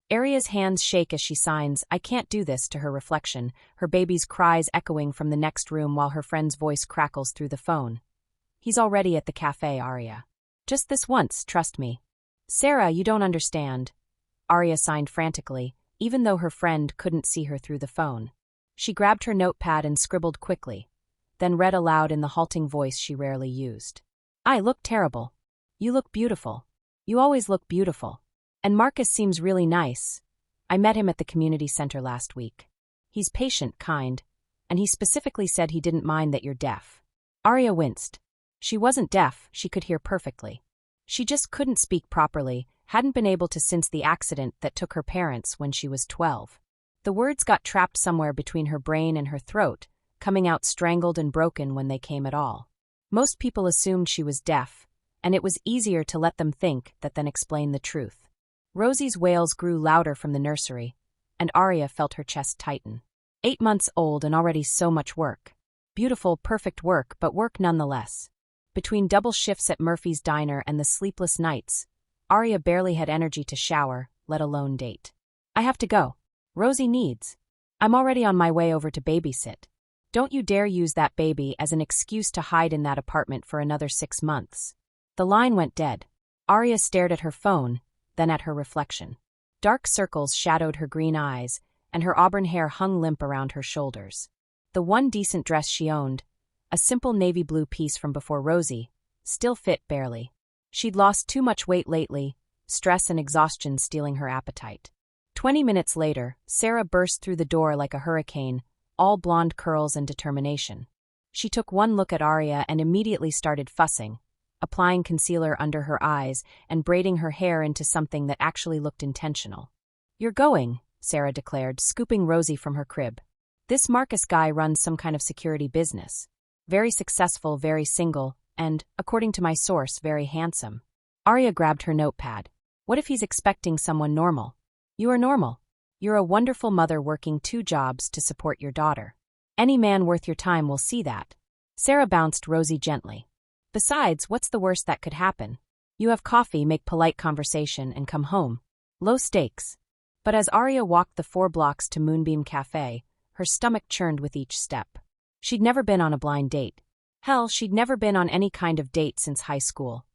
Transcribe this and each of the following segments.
Arya's hands shake as she signs, "I can't do this," to her reflection, her baby's cries echoing from the next room while her friend's voice crackles through the phone. "He's already at the cafe, Arya. Just this once, trust me." "Sarah, you don't understand." Arya signed frantically, even though her friend couldn't see her through the phone. She grabbed her notepad and scribbled quickly, then read aloud in the halting voice she rarely used. "I look terrible. You look beautiful. You always look beautiful. And Marcus seems really nice. I met him at the community center last week. He's patient, kind, and he specifically said he didn't mind that you're deaf." Arya winced. She wasn't deaf, she could hear perfectly. She just couldn't speak properly, hadn't been able to since the accident that took her parents when she was 12. The words got trapped somewhere between her brain and her throat, coming out strangled and broken when they came at all. Most people assumed she was deaf, and it was easier to let them think that than explain the truth. Rosie's wails grew louder from the nursery, and Arya felt her chest tighten. 8 months old and already so much work. Beautiful, perfect work, but work nonetheless. Between double shifts at Murphy's Diner and the sleepless nights, Arya barely had energy to shower, let alone date. "I have to go. Rosie needs. I'm already on my way over to babysit. Don't you dare use that baby as an excuse to hide in that apartment for another 6 months." The line went dead. Arya stared at her phone, then at her reflection. Dark circles shadowed her green eyes, and her auburn hair hung limp around her shoulders. The one decent dress she owned, a simple navy blue piece from before Rosie, still fit barely. She'd lost too much weight lately, stress and exhaustion stealing her appetite. 20 minutes later, Sarah burst through the door like a hurricane, all blonde curls and determination. She took one look at Arya and immediately started fussing, applying concealer under her eyes and braiding her hair into something that actually looked intentional. "You're going," Sarah declared, scooping Rosie from her crib. "This Marcus guy runs some kind of security business. Very successful, very single, and, according to my source, very handsome." Arya grabbed her notepad. "What if he's expecting someone normal? You are normal. You're a wonderful mother working 2 jobs to support your daughter. Any man worth your time will see that." Sarah bounced Rosie gently. "Besides, what's the worst that could happen? You have coffee, make polite conversation, and come home. Low stakes." But as Arya walked the 4 blocks to Moonbeam Cafe, her stomach churned with each step. She'd never been on a blind date. Hell, she'd never been on any kind of date since high school.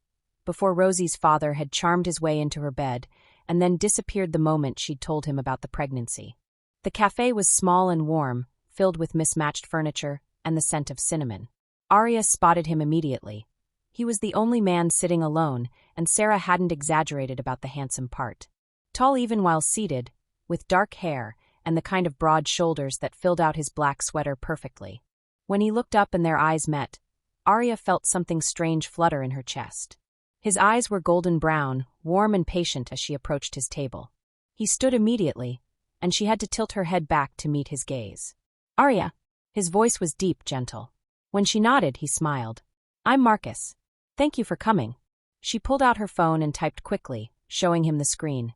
Before Rosie's father had charmed his way into her bed, and then disappeared the moment she'd told him about the pregnancy. The cafe was small and warm, filled with mismatched furniture and the scent of cinnamon. Arya spotted him immediately. He was the only man sitting alone, and Sarah hadn't exaggerated about the handsome part. Tall even while seated, with dark hair and the kind of broad shoulders that filled out his black sweater perfectly. When he looked up and their eyes met, Arya felt something strange flutter in her chest. His eyes were golden brown, warm and patient as she approached his table. He stood immediately, and she had to tilt her head back to meet his gaze. "Arya." His voice was deep, gentle. When she nodded, he smiled. "I'm Marcus. Thank you for coming." She pulled out her phone and typed quickly, showing him the screen.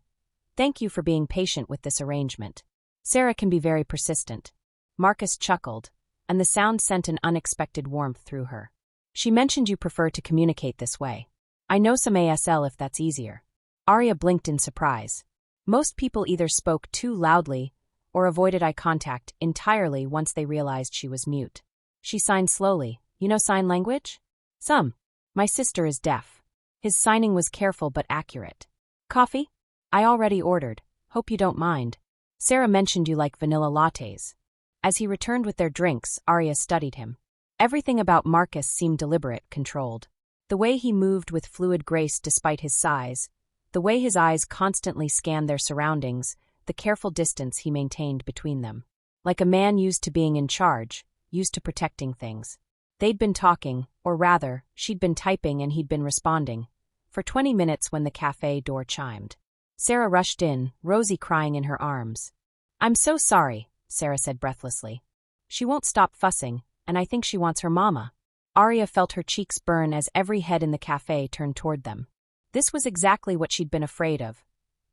"Thank you for being patient with this arrangement. Sarah can be very persistent." Marcus chuckled, and the sound sent an unexpected warmth through her. "She mentioned you prefer to communicate this way. I know some ASL if that's easier." Arya blinked in surprise. Most people either spoke too loudly or avoided eye contact entirely once they realized she was mute. She signed slowly. "You know sign language?" "Some. My sister is deaf." His signing was careful but accurate. "Coffee?" "I already ordered. Hope you don't mind. Sarah mentioned you like vanilla lattes." As he returned with their drinks, Arya studied him. Everything about Marcus seemed deliberate, controlled. The way he moved with fluid grace despite his size, the way his eyes constantly scanned their surroundings, the careful distance he maintained between them. Like a man used to being in charge, used to protecting things. They'd been talking, or rather, she'd been typing and he'd been responding, for 20 minutes when the cafe door chimed. Sarah rushed in, Rosie crying in her arms. "I'm so sorry," Sarah said breathlessly. "She won't stop fussing, and I think she wants her mama." Arya felt her cheeks burn as every head in the cafe turned toward them. This was exactly what she'd been afraid of.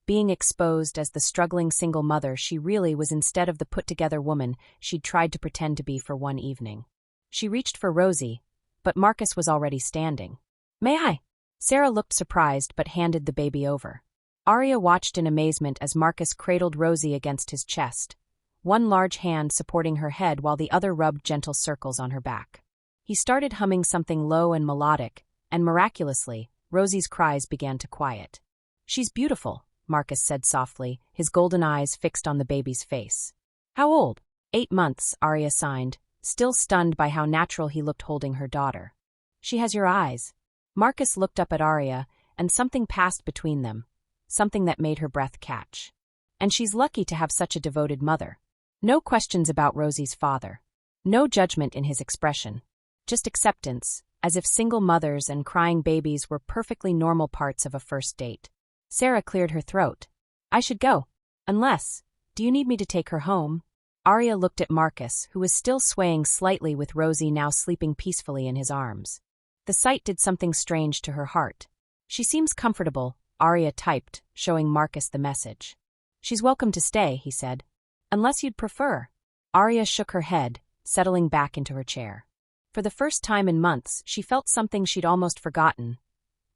Being exposed as the struggling single mother she really was instead of the put-together woman she'd tried to pretend to be for one evening. She reached for Rosie, but Marcus was already standing. "May I?" Sarah looked surprised but handed the baby over. Arya watched in amazement as Marcus cradled Rosie against his chest, one large hand supporting her head while the other rubbed gentle circles on her back. He started humming something low and melodic, and miraculously, Rosie's cries began to quiet. "She's beautiful," Marcus said softly, his golden eyes fixed on the baby's face. "How old?" 8 months, Arya signed, still stunned by how natural he looked holding her daughter. "She has your eyes." Marcus looked up at Arya, and something passed between them, something that made her breath catch. "And she's lucky to have such a devoted mother." No questions about Rosie's father. No judgment in his expression. Just acceptance, as if single mothers and crying babies were perfectly normal parts of a first date. Sarah cleared her throat. "I should go. Unless, do you need me to take her home?" Arya looked at Marcus, who was still swaying slightly with Rosie now sleeping peacefully in his arms. The sight did something strange to her heart. "She seems comfortable," Arya typed, showing Marcus the message. "She's welcome to stay," he said. "Unless you'd prefer." Arya shook her head, settling back into her chair. For the first time in months, she felt something she'd almost forgotten.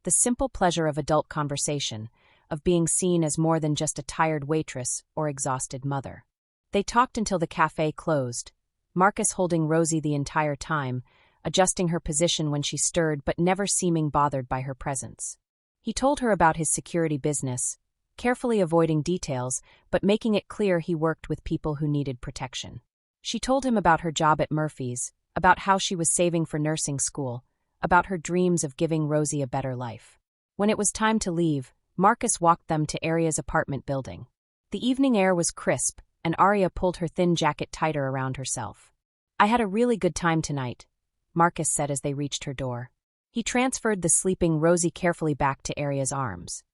The simple pleasure of adult conversation, of being seen as more than just a tired waitress or exhausted mother. They talked until the cafe closed, Marcus holding Rosie the entire time, adjusting her position when she stirred but never seeming bothered by her presence. He told her about his security business, carefully avoiding details but making it clear he worked with people who needed protection. She told him about her job at Murphy's, about how she was saving for nursing school, about her dreams of giving Rosie a better life. When it was time to leave, Marcus walked them to Arya's apartment building. The evening air was crisp, and Arya pulled her thin jacket tighter around herself. "I had a really good time tonight," Marcus said as they reached her door. He transferred the sleeping Rosie carefully back to Arya's arms.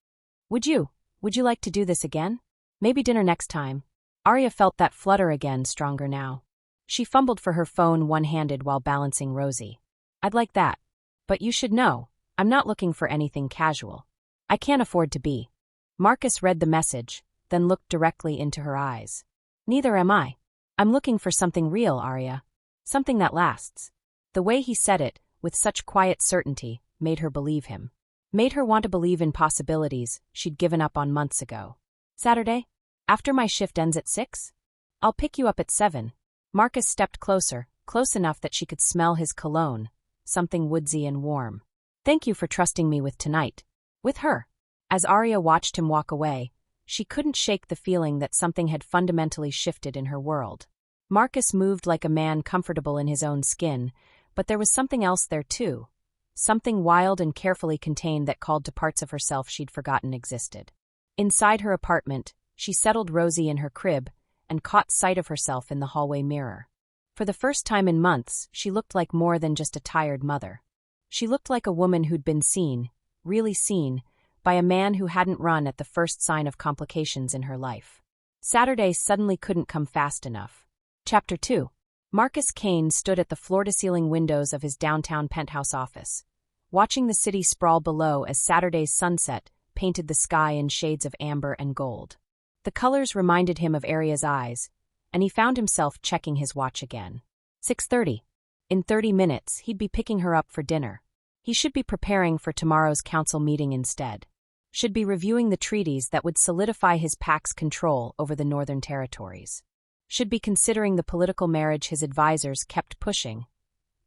Would you like to do this again? Maybe dinner next time." Arya felt that flutter again, stronger now. She fumbled for her phone one-handed while balancing Rosie. "I'd like that. But you should know, I'm not looking for anything casual. I can't afford to be." Marcus read the message, then looked directly into her eyes. "Neither am I. I'm looking for something real, Arya. Something that lasts." The way he said it, with such quiet certainty, made her believe him. Made her want to believe in possibilities she'd given up on months ago. "Saturday? After my shift ends at 6? I'll pick you up at 7. Marcus stepped closer, close enough that she could smell his cologne, something woodsy and warm. "Thank you for trusting me with tonight." With her. As Arya watched him walk away, she couldn't shake the feeling that something had fundamentally shifted in her world. Marcus moved like a man comfortable in his own skin, but there was something else there too. Something wild and carefully contained that called to parts of herself she'd forgotten existed. Inside her apartment, she settled Rosie in her crib and caught sight of herself in the hallway mirror. For the first time in months, she looked like more than just a tired mother. She looked like a woman who'd been seen, really seen, by a man who hadn't run at the first sign of complications in her life. Saturday suddenly couldn't come fast enough. Chapter 2. Marcus Kane stood at the floor-to-ceiling windows of his downtown penthouse office, watching the city sprawl below as Saturday's sunset painted the sky in shades of amber and gold. The colors reminded him of Arya's eyes, and he found himself checking his watch again. 6:30. In 30 minutes, he'd be picking her up for dinner. He should be preparing for tomorrow's council meeting instead. Should be reviewing the treaties that would solidify his PAC's control over the Northern Territories. Should be considering the political marriage his advisors kept pushing,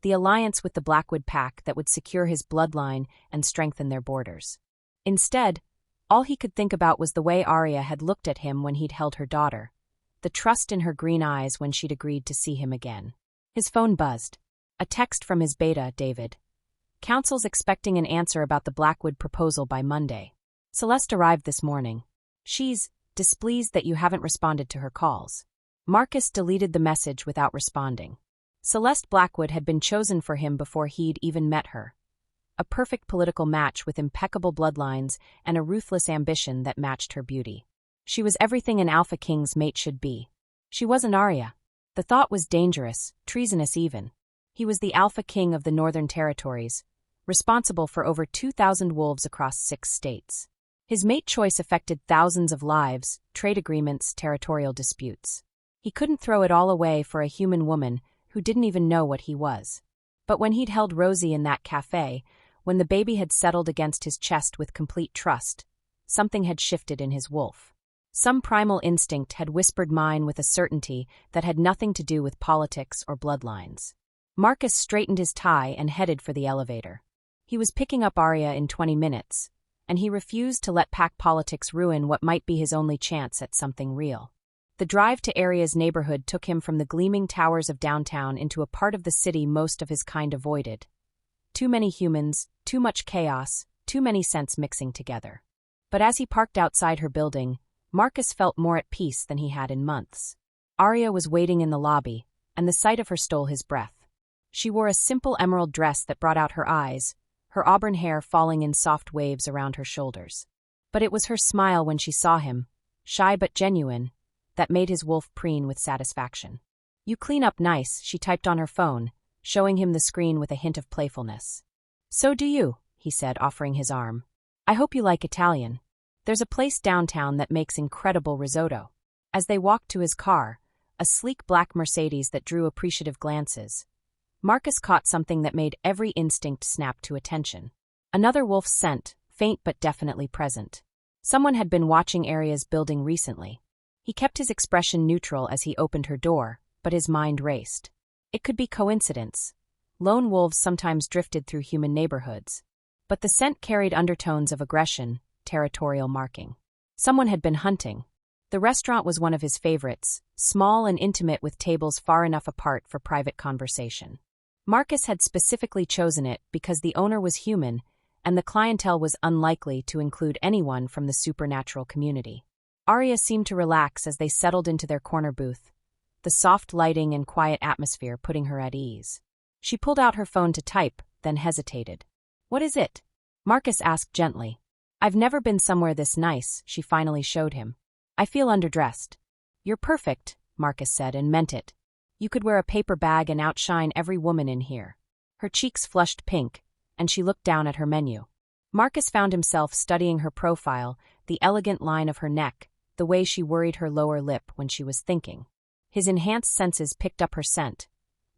the alliance with the Blackwood PAC that would secure his bloodline and strengthen their borders. Instead, all he could think about was the way Arya had looked at him when he'd held her daughter, the trust in her green eyes when she'd agreed to see him again. His phone buzzed. A text from his beta, David. "Council's expecting an answer about the Blackwood proposal by Monday. Celeste arrived this morning. She's displeased that you haven't responded to her calls." Marcus deleted the message without responding. Celeste Blackwood had been chosen for him before he'd even met her. A perfect political match with impeccable bloodlines and a ruthless ambition that matched her beauty. She was everything an Alpha King's mate should be. She wasn't Arya. The thought was dangerous, treasonous even. He was the Alpha King of the Northern Territories, responsible for over 2,000 wolves across 6 states. His mate choice affected thousands of lives, trade agreements, territorial disputes. He couldn't throw it all away for a human woman who didn't even know what he was. But when he'd held Rosie in that cafe, when the baby had settled against his chest with complete trust, something had shifted in his wolf. Some primal instinct had whispered mine with a certainty that had nothing to do with politics or bloodlines. Marcus straightened his tie and headed for the elevator. He was picking up Arya in 20 minutes, and he refused to let pack politics ruin what might be his only chance at something real. The drive to Arya's neighborhood took him from the gleaming towers of downtown into a part of the city most of his kind avoided. Too many humans, too much chaos, too many scents mixing together. But as he parked outside her building, Marcus felt more at peace than he had in months. Arya was waiting in the lobby, and the sight of her stole his breath. She wore a simple emerald dress that brought out her eyes, her auburn hair falling in soft waves around her shoulders. But it was her smile when she saw him, shy but genuine, that made his wolf preen with satisfaction. "You clean up nice," she typed on her phone, showing him the screen with a hint of playfulness. "So do you," he said, offering his arm. "I hope you like Italian. There's a place downtown that makes incredible risotto." As they walked to his car, a sleek black Mercedes that drew appreciative glances, Marcus caught something that made every instinct snap to attention. Another wolf's scent, faint but definitely present. Someone had been watching Arya's building recently. He kept his expression neutral as he opened her door, but his mind raced. It could be coincidence. Lone wolves sometimes drifted through human neighborhoods. But the scent carried undertones of aggression, territorial marking. Someone had been hunting. The restaurant was one of his favorites, small and intimate with tables far enough apart for private conversation. Marcus had specifically chosen it because the owner was human, and the clientele was unlikely to include anyone from the supernatural community. Arya seemed to relax as they settled into their corner booth, the soft lighting and quiet atmosphere putting her at ease. She pulled out her phone to type, then hesitated. "What is it?" Marcus asked gently. "I've never been somewhere this nice," she finally showed him. "I feel underdressed." "You're perfect," Marcus said, and meant it. "You could wear a paper bag and outshine every woman in here." Her cheeks flushed pink, and she looked down at her menu. Marcus found himself studying her profile, the elegant line of her neck, the way she worried her lower lip when she was thinking. His enhanced senses picked up her scent,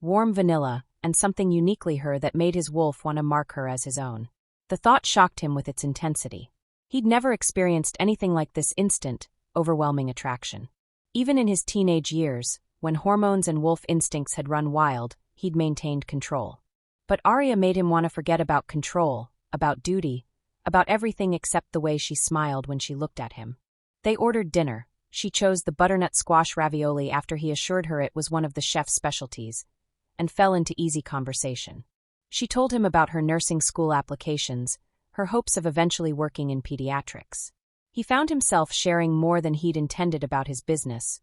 warm vanilla, and something uniquely her that made his wolf want to mark her as his own. The thought shocked him with its intensity. He'd never experienced anything like this instant, overwhelming attraction. Even in his teenage years, when hormones and wolf instincts had run wild, he'd maintained control. But Arya made him want to forget about control, about duty, about everything except the way she smiled when she looked at him. They ordered dinner. She chose the butternut squash ravioli after he assured her it was one of the chef's specialties, and fell into easy conversation. She told him about her nursing school applications, her hopes of eventually working in pediatrics. He found himself sharing more than he'd intended about his business,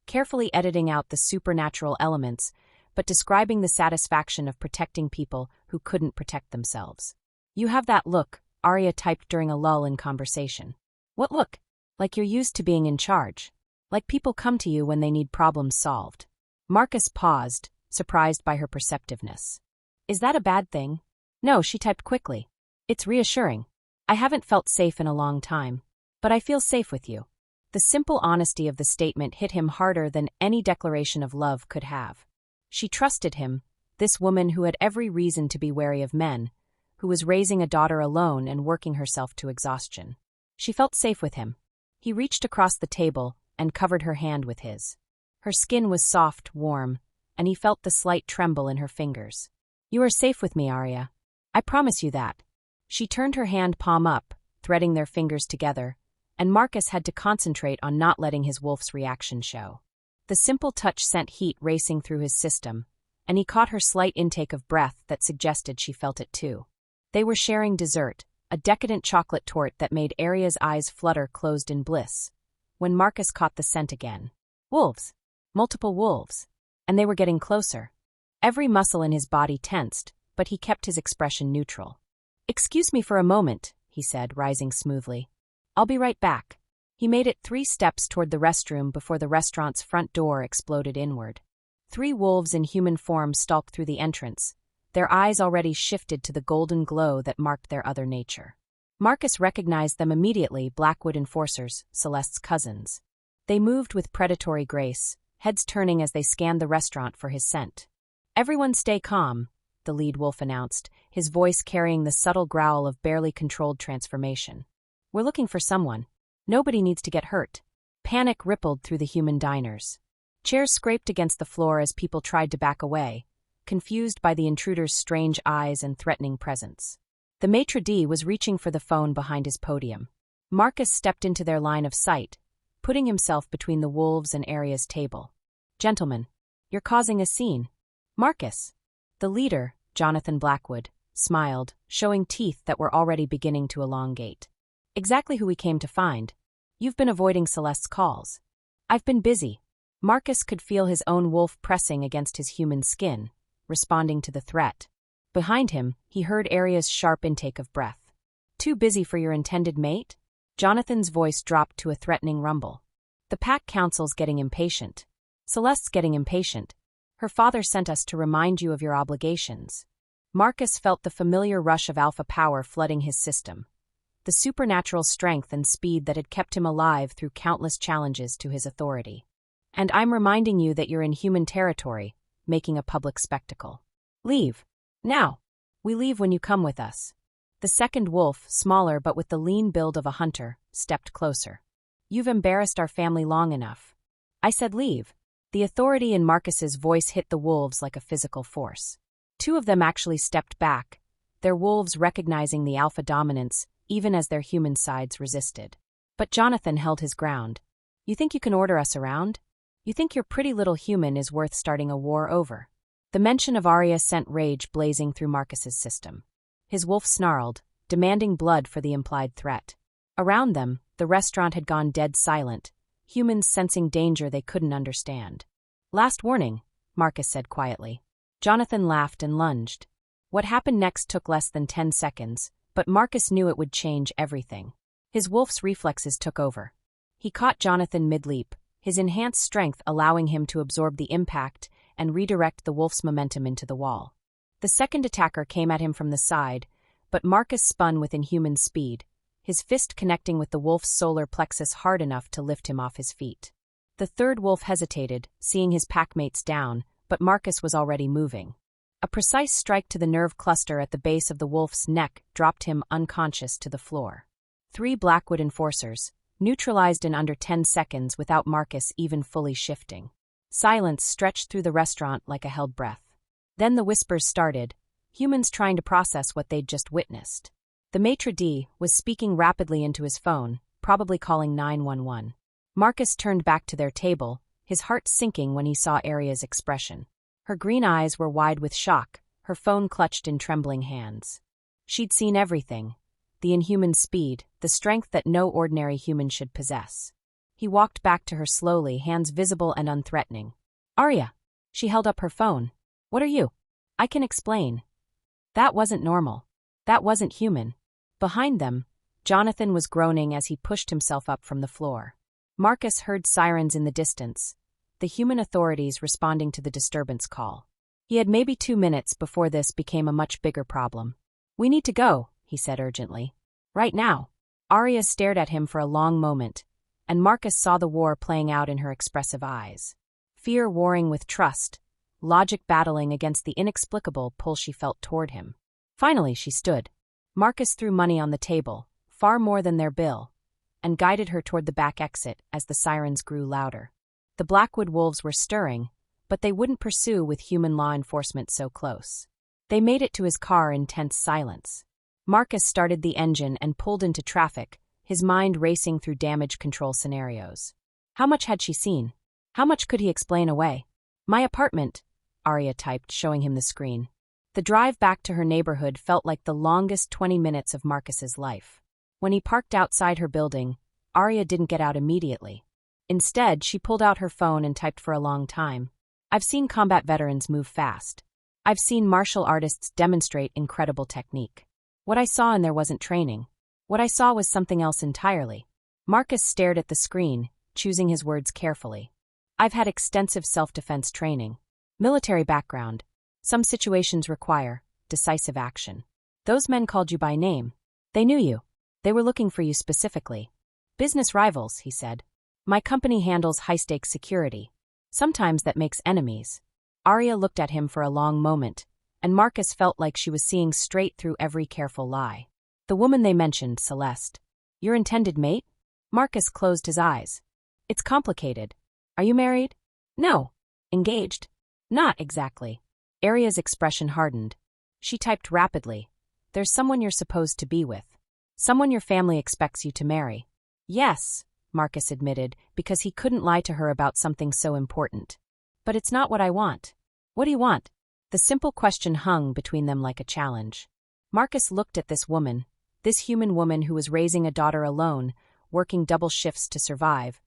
carefully editing out the supernatural elements, but describing the satisfaction of protecting people who couldn't protect themselves. "You have that look," Arya typed during a lull in conversation. "What look?" "Like you're used to being in charge. Like people come to you when they need problems solved." Marcus paused, surprised by her perceptiveness. "Is that a bad thing?" "No," she typed quickly. "It's reassuring. I haven't felt safe in a long time. But I feel safe with you." The simple honesty of the statement hit him harder than any declaration of love could have. She trusted him, this woman who had every reason to be wary of men, who was raising a daughter alone and working herself to exhaustion. She felt safe with him. He reached across the table and covered her hand with his. Her skin was soft, warm, and he felt the slight tremble in her fingers. "You are safe with me, Arya. I promise you that." She turned her hand palm up, threading their fingers together, and Marcus had to concentrate on not letting his wolf's reaction show. The simple touch sent heat racing through his system, and he caught her slight intake of breath that suggested she felt it too. They were sharing dessert, a decadent chocolate torte that made Arya's eyes flutter closed in bliss, when Marcus caught the scent again. Wolves. Multiple wolves. And they were getting closer. Every muscle in his body tensed, but he kept his expression neutral. "Excuse me for a moment," he said, rising smoothly. "I'll be right back." He made it 3 steps toward the restroom before the restaurant's front door exploded inward. 3 wolves in human form stalked through the entrance, their eyes already shifted to the golden glow that marked their other nature. Marcus recognized them immediately, Blackwood enforcers, Celeste's cousins. They moved with predatory grace, heads turning as they scanned the restaurant for his scent. "Everyone stay calm," the lead wolf announced, his voice carrying the subtle growl of barely controlled transformation. We're looking for someone. Nobody needs to get hurt. Panic rippled through the human diners. Chairs scraped against the floor as people tried to back away, confused by the intruder's strange eyes and threatening presence. The maitre d' was reaching for the phone behind his podium. Marcus stepped into their line of sight, putting himself between the wolves and Arya's table. "Gentlemen, you're causing a scene." Marcus. The leader, Jonathan Blackwood, smiled, showing teeth that were already beginning to elongate. "Exactly who we came to find. You've been avoiding Celeste's calls." "I've been busy." Marcus could feel his own wolf pressing against his human skin, responding to the threat. Behind him, he heard Arya's sharp intake of breath. "Too busy for your intended mate?" Jonathan's voice dropped to a threatening rumble. "The pack council's getting impatient. Celeste's getting impatient. Her father sent us to remind you of your obligations." Marcus felt the familiar rush of alpha power flooding his system, the supernatural strength and speed that had kept him alive through countless challenges to his authority. "And I'm reminding you that you're in human territory, making a public spectacle. Leave. Now. We leave when you come with us." The second wolf, smaller but with the lean build of a hunter, stepped closer. "You've embarrassed our family long enough. I said leave." The authority in Marcus's voice hit the wolves like a physical force. Two of them actually stepped back, their wolves recognizing the alpha dominance, even as their human sides resisted. But Jonathan held his ground. "You think you can order us around? You think your pretty little human is worth starting a war over?" The mention of Arya sent rage blazing through Marcus's system. His wolf snarled, demanding blood for the implied threat. Around them, the restaurant had gone dead silent, humans sensing danger they couldn't understand. "Last warning," Marcus said quietly. Jonathan laughed and lunged. What happened next took less than 10 seconds, but Marcus knew it would change everything. His wolf's reflexes took over. He caught Jonathan mid-leap, his enhanced strength allowing him to absorb the impact and redirect the wolf's momentum into the wall. The second attacker came at him from the side, but Marcus spun with inhuman speed, his fist connecting with the wolf's solar plexus hard enough to lift him off his feet. The third wolf hesitated, seeing his packmates down, but Marcus was already moving. A precise strike to the nerve cluster at the base of the wolf's neck dropped him unconscious to the floor. 3 Blackwood enforcers, neutralized in under 10 seconds without Marcus even fully shifting. Silence stretched through the restaurant like a held breath. Then the whispers started, humans trying to process what they'd just witnessed. The maitre d' was speaking rapidly into his phone, probably calling 911. Marcus turned back to their table, his heart sinking when he saw Arya's expression. Her green eyes were wide with shock, her phone clutched in trembling hands. She'd seen everything. The inhuman speed, the strength that no ordinary human should possess. He walked back to her slowly, hands visible and unthreatening. "Arya." She held up her phone. "What are you?" "I can explain." That wasn't normal. That wasn't human. Behind them, Jonathan was groaning as he pushed himself up from the floor. Marcus heard sirens in the distance, the human authorities responding to the disturbance call. He had maybe 2 minutes before this became a much bigger problem. "We need to go," he said urgently. "Right now." Arya stared at him for a long moment, and Marcus saw the war playing out in her expressive eyes. Fear warring with trust, logic battling against the inexplicable pull she felt toward him. Finally she stood. Marcus threw money on the table, far more than their bill, and guided her toward the back exit as the sirens grew louder. The Blackwood wolves were stirring, but they wouldn't pursue with human law enforcement so close. They made it to his car in tense silence. Marcus started the engine and pulled into traffic, his mind racing through damage control scenarios. How much had she seen? How much could he explain away? "My apartment," Arya typed, showing him the screen. The drive back to her neighborhood felt like the longest 20 minutes of Marcus's life. When he parked outside her building, Arya didn't get out immediately. Instead, she pulled out her phone and typed for a long time. "I've seen combat veterans move fast. I've seen martial artists demonstrate incredible technique. What I saw in there wasn't training. What I saw was something else entirely." Marcus stared at the screen, choosing his words carefully. "I've had extensive self-defense training. Military background. Some situations require decisive action. Those men called you by name. They knew you. They were looking for you specifically. Business rivals," he said. "My company handles high-stakes security. Sometimes that makes enemies." Arya looked at him for a long moment, and Marcus felt like she was seeing straight through every careful lie. "The woman they mentioned, Celeste. Your intended mate? Marcus closed his eyes. It's complicated. Are you married? No. Engaged? Not exactly. Arya's expression hardened. She typed rapidly. There's someone you're supposed to be with. Someone your family expects you to marry. Yes, Marcus admitted, because he couldn't lie to her about something so important. But it's not what I want. What do you want? The simple question hung between them like a challenge. Marcus looked at this woman, this human woman who was raising a daughter alone, working double shifts to survive,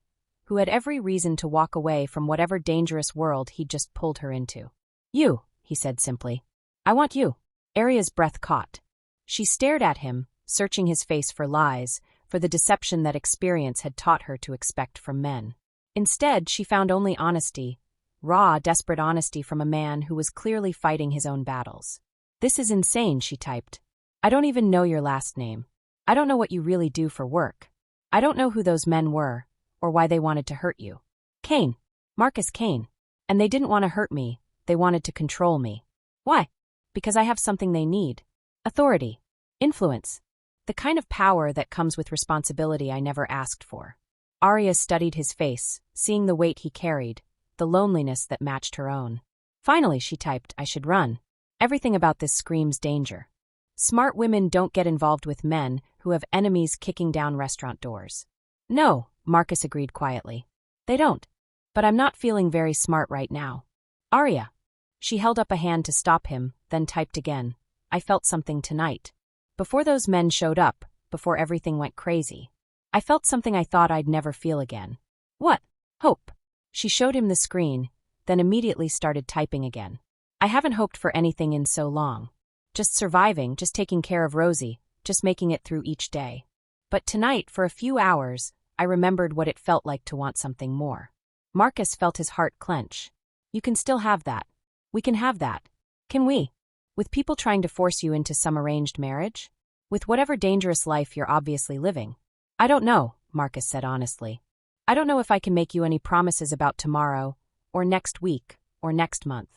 who had every reason to walk away from whatever dangerous world he'd just pulled her into. You, he said simply. I want you. Arya's breath caught. She stared at him, searching his face for lies, for the deception that experience had taught her to expect from men. Instead, she found only honesty, raw, desperate honesty from a man who was clearly fighting his own battles. This is insane, she typed. I don't even know your last name. I don't know what you really do for work. I don't know who those men were, or why they wanted to hurt you. Kane. Marcus Kane. And they didn't want to hurt me, they wanted to control me. Why? Because I have something they need. Authority. Influence. The kind of power that comes with responsibility I never asked for. Arya studied his face, seeing the weight he carried, the loneliness that matched her own. Finally, she typed, I should run. Everything about this screams danger. Smart women don't get involved with men who have enemies kicking down restaurant doors. No, Marcus agreed quietly. They don't. But I'm not feeling very smart right now. Arya. She held up a hand to stop him, then typed again. I felt something tonight. Before those men showed up, before everything went crazy. I felt something I thought I'd never feel again. What? Hope. She showed him the screen, then immediately started typing again. I haven't hoped for anything in so long. Just surviving, just taking care of Rosie, just making it through each day. But tonight, for a few hours, I remembered what it felt like to want something more. Marcus felt his heart clench. You can still have that. We can have that. Can we? With people trying to force you into some arranged marriage? With whatever dangerous life you're obviously living? I don't know, Marcus said honestly. I don't know if I can make you any promises about tomorrow, or next week, or next month.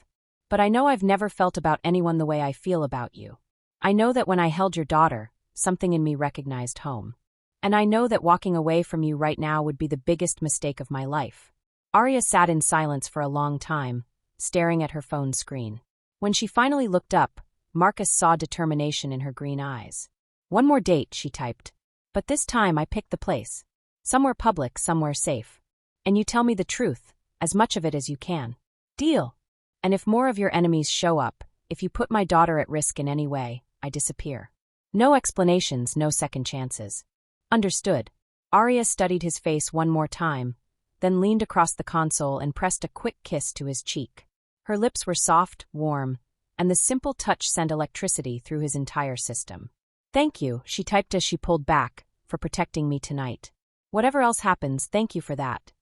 But I know I've never felt about anyone the way I feel about you. I know that when I held your daughter, something in me recognized home. And I know that walking away from you right now would be the biggest mistake of my life. Arya sat in silence for a long time, staring at her phone screen. When she finally looked up, Marcus saw determination in her green eyes. One more date, she typed. But this time I picked the place. Somewhere public, somewhere safe. And you tell me the truth, as much of it as you can. Deal. And if more of your enemies show up, if you put my daughter at risk in any way, I disappear. No explanations, no second chances. Understood. Arya studied his face one more time, then leaned across the console and pressed a quick kiss to his cheek. Her lips were soft, warm, and the simple touch sent electricity through his entire system. Thank you, she typed as she pulled back, for protecting me tonight. Whatever else happens, thank you for that.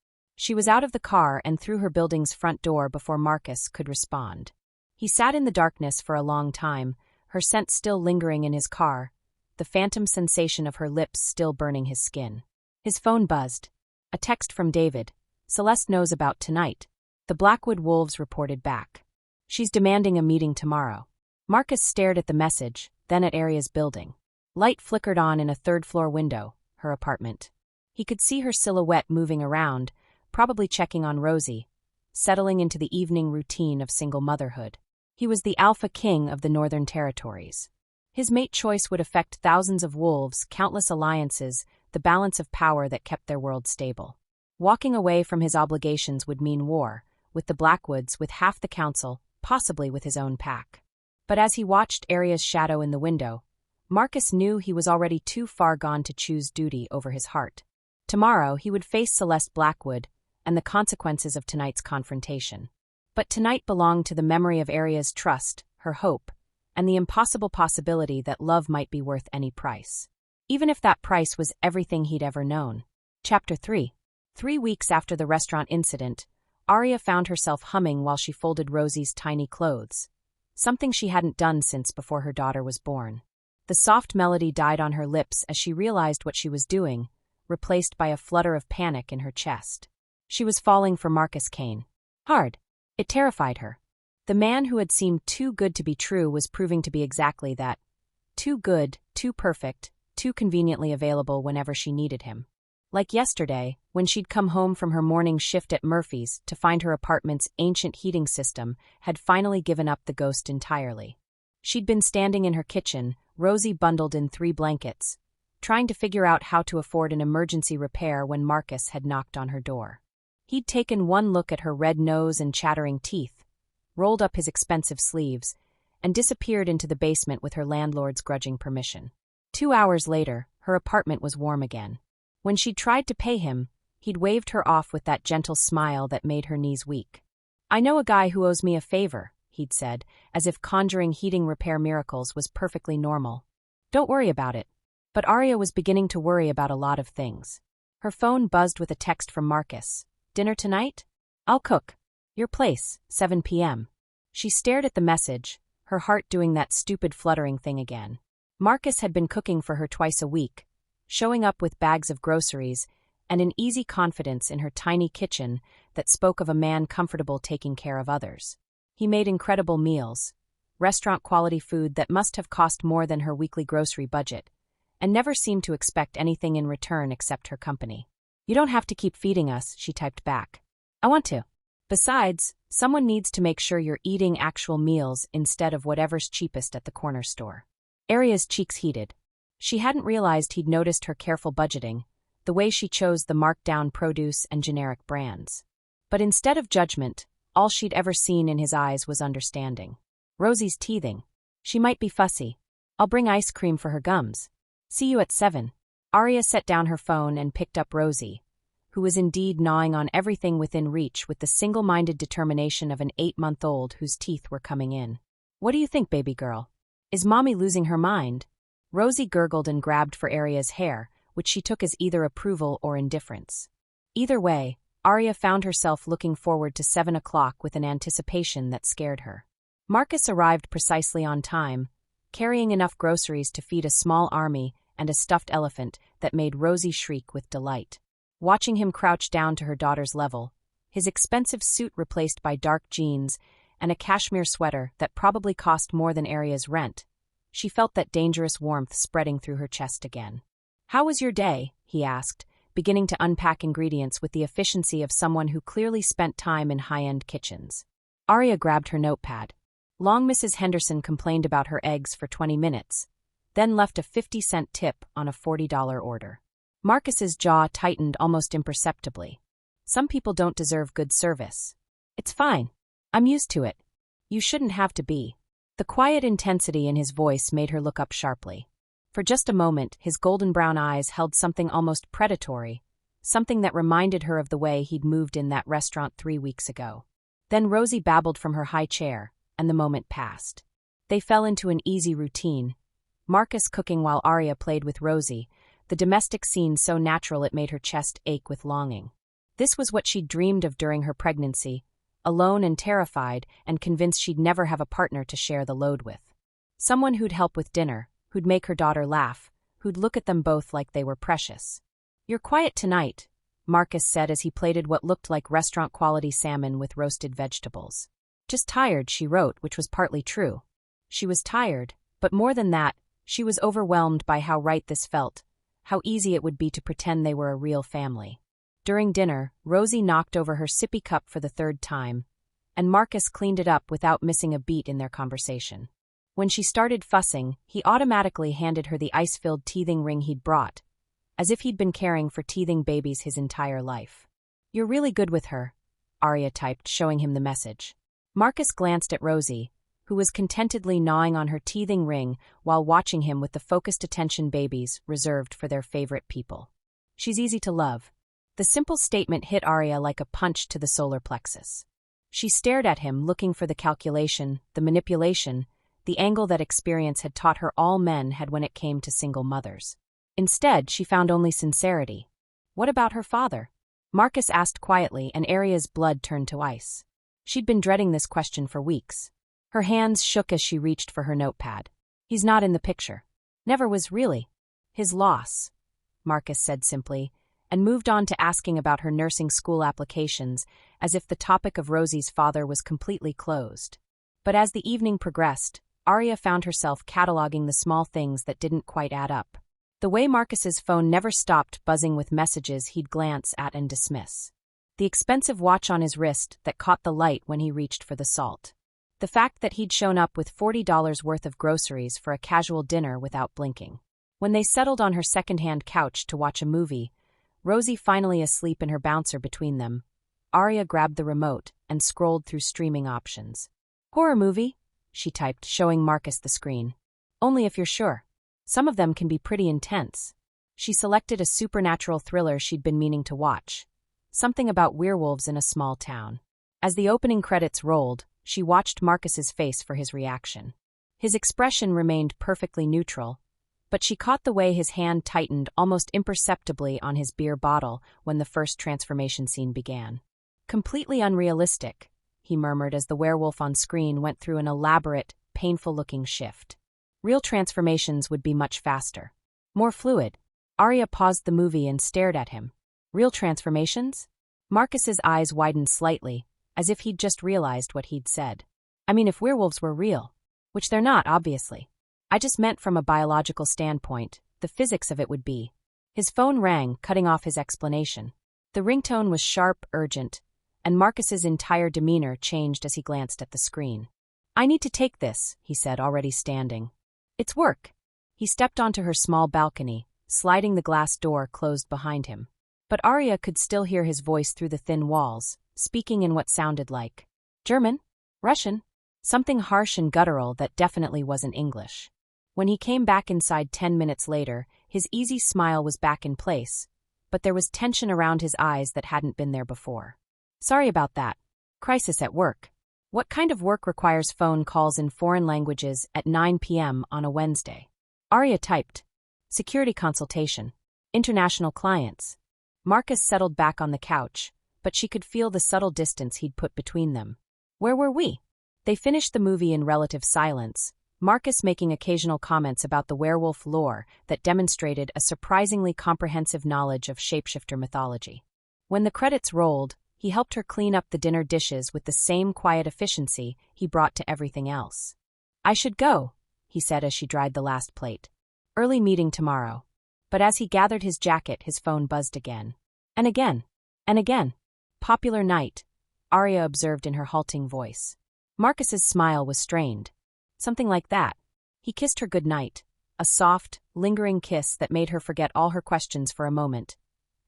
She was out of the car and through her building's front door before Marcus could respond. He sat in the darkness for a long time, her scent still lingering in his car, the phantom sensation of her lips still burning his skin. His phone buzzed. A text from David. Celeste knows about tonight. The Blackwood Wolves reported back. She's demanding a meeting tomorrow. Marcus stared at the message, then at Arya's building. Light flickered on in a third-floor window, her apartment. He could see her silhouette moving around, probably checking on Rosie, settling into the evening routine of single motherhood. He was the alpha king of the Northern Territories. His mate choice would affect thousands of wolves, countless alliances, the balance of power that kept their world stable. Walking away from his obligations would mean war, with the Blackwoods, with half the council, possibly with his own pack. But as he watched Arya's shadow in the window, Marcus knew he was already too far gone to choose duty over his heart. Tomorrow he would face Celeste Blackwood and the consequences of tonight's confrontation. But tonight belonged to the memory of Arya's trust, her hope, and the impossible possibility that love might be worth any price. Even if that price was everything he'd ever known. Chapter 3. 3 weeks after the restaurant incident, Arya found herself humming while she folded Rosie's tiny clothes, something she hadn't done since before her daughter was born. The soft melody died on her lips as she realized what she was doing, replaced by a flutter of panic in her chest. She was falling for Marcus Kane. Hard. It terrified her. The man who had seemed too good to be true was proving to be exactly that. Too good, too perfect, too conveniently available whenever she needed him. Like yesterday, when she'd come home from her morning shift at Murphy's to find her apartment's ancient heating system had finally given up the ghost entirely. She'd been standing in her kitchen, Rosie bundled in 3 blankets, trying to figure out how to afford an emergency repair when Marcus had knocked on her door. He'd taken one look at her red nose and chattering teeth, rolled up his expensive sleeves, and disappeared into the basement with her landlord's grudging permission. 2 hours later, her apartment was warm again. When she'd tried to pay him, he'd waved her off with that gentle smile that made her knees weak. "I know a guy who owes me a favor," he'd said, as if conjuring heating repair miracles was perfectly normal. "Don't worry about it." But Arya was beginning to worry about a lot of things. Her phone buzzed with a text from Marcus. "Dinner tonight? I'll cook. Your place, 7 p.m. She stared at the message, her heart doing that stupid fluttering thing again. Marcus had been cooking for her twice a week, showing up with bags of groceries and an easy confidence in her tiny kitchen that spoke of a man comfortable taking care of others. He made incredible meals, restaurant-quality food that must have cost more than her weekly grocery budget, and never seemed to expect anything in return except her company. "You don't have to keep feeding us," she typed back. "I want to. Besides, someone needs to make sure you're eating actual meals instead of whatever's cheapest at the corner store." Arya's cheeks heated. She hadn't realized he'd noticed her careful budgeting, the way she chose the marked-down produce and generic brands. But instead of judgment, all she'd ever seen in his eyes was understanding. "Rosie's teething. She might be fussy. I'll bring ice cream for her gums. See you at 7. Arya set down her phone and picked up Rosie, who was indeed gnawing on everything within reach with the single-minded determination of an 8-month-old whose teeth were coming in. "What do you think, baby girl? Is Mommy losing her mind?" Rosie gurgled and grabbed for Arya's hair, which she took as either approval or indifference. Either way, Arya found herself looking forward to 7 o'clock with an anticipation that scared her. Marcus arrived precisely on time, carrying enough groceries to feed a small army and a stuffed elephant that made Rosie shriek with delight. Watching him crouch down to her daughter's level, his expensive suit replaced by dark jeans and a cashmere sweater that probably cost more than Arya's rent, she felt that dangerous warmth spreading through her chest again. "How was your day?" he asked, beginning to unpack ingredients with the efficiency of someone who clearly spent time in high-end kitchens. Arya grabbed her notepad. Long Mrs. Henderson complained about her eggs for 20 minutes, then left a 50-cent tip on a $40 order. Marcus's jaw tightened almost imperceptibly. "Some people don't deserve good service." "It's fine. I'm used to it. You shouldn't have to be." The quiet intensity in his voice made her look up sharply. For just a moment, his golden brown eyes held something almost predatory, something that reminded her of the way he'd moved in that restaurant 3 weeks ago. Then Rosie babbled from her high chair, and the moment passed. They fell into an easy routine, Marcus cooking while Arya played with Rosie, the domestic scene so natural it made her chest ache with longing. This was what she'd dreamed of during her pregnancy, alone and terrified and convinced she'd never have a partner to share the load with. Someone who'd help with dinner, who'd make her daughter laugh, who'd look at them both like they were precious. "You're quiet tonight," Marcus said as he plated what looked like restaurant-quality salmon with roasted vegetables. "Just tired," she wrote, which was partly true. She was tired, but more than that, she was overwhelmed by how right this felt, how easy it would be to pretend they were a real family. During dinner, Rosie knocked over her sippy cup for the 3rd time, and Marcus cleaned it up without missing a beat in their conversation. When she started fussing, he automatically handed her the ice-filled teething ring he'd brought, as if he'd been caring for teething babies his entire life. "You're really good with her," Arya typed, showing him the message. Marcus glanced at Rosie, who was contentedly gnawing on her teething ring while watching him with the focused attention babies reserved for their favorite people. "She's easy to love." The simple statement hit Arya like a punch to the solar plexus. She stared at him, looking for the calculation, the manipulation, the angle that experience had taught her all men had when it came to single mothers. Instead, she found only sincerity. "What about her father?" Marcus asked quietly, and Arya's blood turned to ice. She'd been dreading this question for weeks. Her hands shook as she reached for her notepad. "He's not in the picture. Never was really. His loss," Marcus said simply, and moved on to asking about her nursing school applications, as if the topic of Rosie's father was completely closed. But as the evening progressed, Arya found herself cataloging the small things that didn't quite add up. The way Marcus's phone never stopped buzzing with messages he'd glance at and dismiss. The expensive watch on his wrist that caught the light when he reached for the salt. The fact that he'd shown up with $40 worth of groceries for a casual dinner without blinking. When they settled on her second-hand couch to watch a movie, Rosie finally asleep in her bouncer between them, Arya grabbed the remote and scrolled through streaming options. Horror movie? She typed, showing Marcus the screen. Only if you're sure. Some of them can be pretty intense. She selected a supernatural thriller she'd been meaning to watch. Something about werewolves in a small town. As the opening credits rolled, she watched Marcus's face for his reaction. His expression remained perfectly neutral, but she caught the way his hand tightened almost imperceptibly on his beer bottle when the first transformation scene began. Completely unrealistic, he murmured as the werewolf on screen went through an elaborate, painful-looking shift. Real transformations would be much faster. More fluid. Arya paused the movie and stared at him. Real transformations? Marcus's eyes widened slightly, as if he'd just realized what he'd said. I mean, if werewolves were real. Which they're not, obviously. I just meant from a biological standpoint, the physics of it would be. His phone rang, cutting off his explanation. The ringtone was sharp, urgent, and Marcus's entire demeanor changed as he glanced at the screen. I need to take this, he said, already standing. It's work. He stepped onto her small balcony, sliding the glass door closed behind him. But Arya could still hear his voice through the thin walls, speaking in what sounded like German? Russian? Something harsh and guttural that definitely wasn't English. When he came back inside 10 minutes later, his easy smile was back in place, but there was tension around his eyes that hadn't been there before. Sorry about that. Crisis at work. What kind of work requires phone calls in foreign languages at 9 p.m. on a Wednesday? Arya typed. Security consultation. International clients. Marcus settled back on the couch, but she could feel the subtle distance he'd put between them. Where were we? They finished the movie in relative silence, Marcus making occasional comments about the werewolf lore that demonstrated a surprisingly comprehensive knowledge of shapeshifter mythology. When the credits rolled, he helped her clean up the dinner dishes with the same quiet efficiency he brought to everything else. I should go, he said as she dried the last plate. Early meeting tomorrow. But as he gathered his jacket, his phone buzzed again. And again. And again. Popular night, Arya observed in her halting voice. Marcus's smile was strained. Something like that. He kissed her goodnight, a soft, lingering kiss that made her forget all her questions for a moment,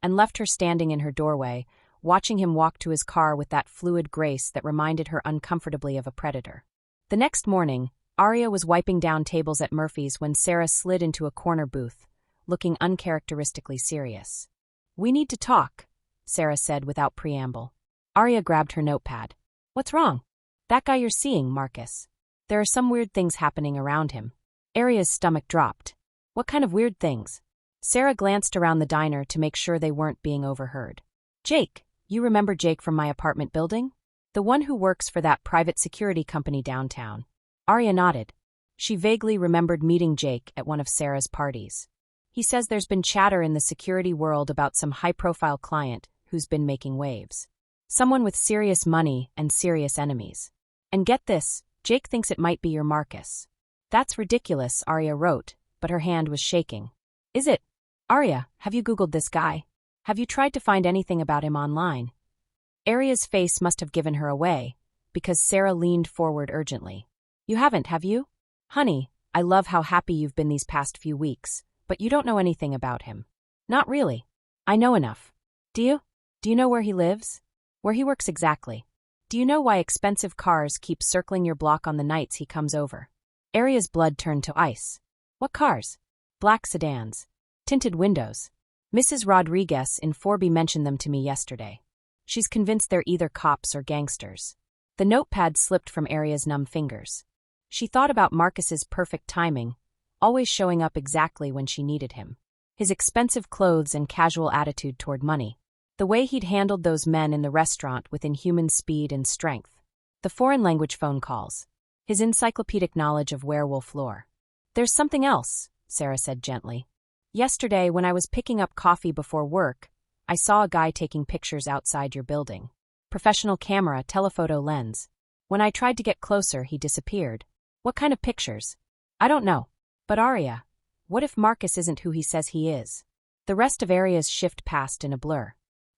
and left her standing in her doorway, watching him walk to his car with that fluid grace that reminded her uncomfortably of a predator. The next morning, Arya was wiping down tables at Murphy's when Sarah slid into a corner booth, looking uncharacteristically serious. We need to talk, Sarah said without preamble. Arya grabbed her notepad. What's wrong? That guy you're seeing, Marcus. There are some weird things happening around him. Arya's stomach dropped. What kind of weird things? Sarah glanced around the diner to make sure they weren't being overheard. Jake, you remember Jake from my apartment building? The one who works for that private security company downtown. Arya nodded. She vaguely remembered meeting Jake at one of Sarah's parties. He says there's been chatter in the security world about some high-profile client who's been making waves. Someone with serious money and serious enemies. And get this, Jake thinks it might be your Marcus. That's ridiculous, Arya wrote, but her hand was shaking. Is it? Arya, have you Googled this guy? Have you tried to find anything about him online? Arya's face must have given her away, because Sarah leaned forward urgently. You haven't, have you? Honey, I love how happy you've been these past few weeks, but you don't know anything about him. Not really. I know enough. Do you? Do you know where he lives? Where he works exactly? Do you know why expensive cars keep circling your block on the nights he comes over? Arya's blood turned to ice. What cars? Black sedans. Tinted windows. Mrs. Rodriguez in Forby mentioned them to me yesterday. She's convinced they're either cops or gangsters. The notepad slipped from Arya's numb fingers. She thought about Marcus's perfect timing, always showing up exactly when she needed him. His expensive clothes and casual attitude toward money. The way he'd handled those men in the restaurant with inhuman speed and strength. The foreign language phone calls. His encyclopedic knowledge of werewolf lore. There's something else, Sarah said gently. Yesterday, when I was picking up coffee before work, I saw a guy taking pictures outside your building. Professional camera, telephoto lens. When I tried to get closer, he disappeared. What kind of pictures? I don't know. But Arya, What if Marcus isn't who he says he is? The rest of Arya's shift passed in a blur.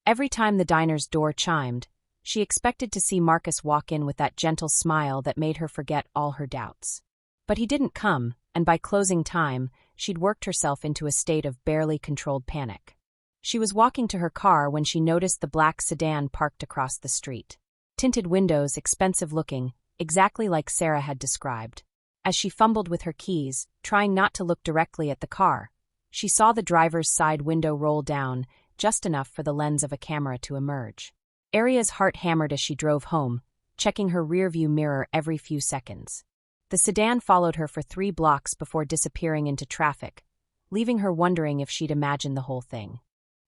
Every time the diner's door chimed, she expected to see Marcus walk in with that gentle smile that made her forget all her doubts. But he didn't come, and by closing time, she'd worked herself into a state of barely controlled panic. She was walking to her car when she noticed the black sedan parked across the street. Tinted windows, expensive-looking, exactly like Sarah had described. As she fumbled with her keys, trying not to look directly at the car, she saw the driver's side window roll down, just enough for the lens of a camera to emerge. Arya's heart hammered as she drove home, checking her rearview mirror every few seconds. The sedan followed her for 3 blocks before disappearing into traffic, leaving her wondering if she'd imagined the whole thing.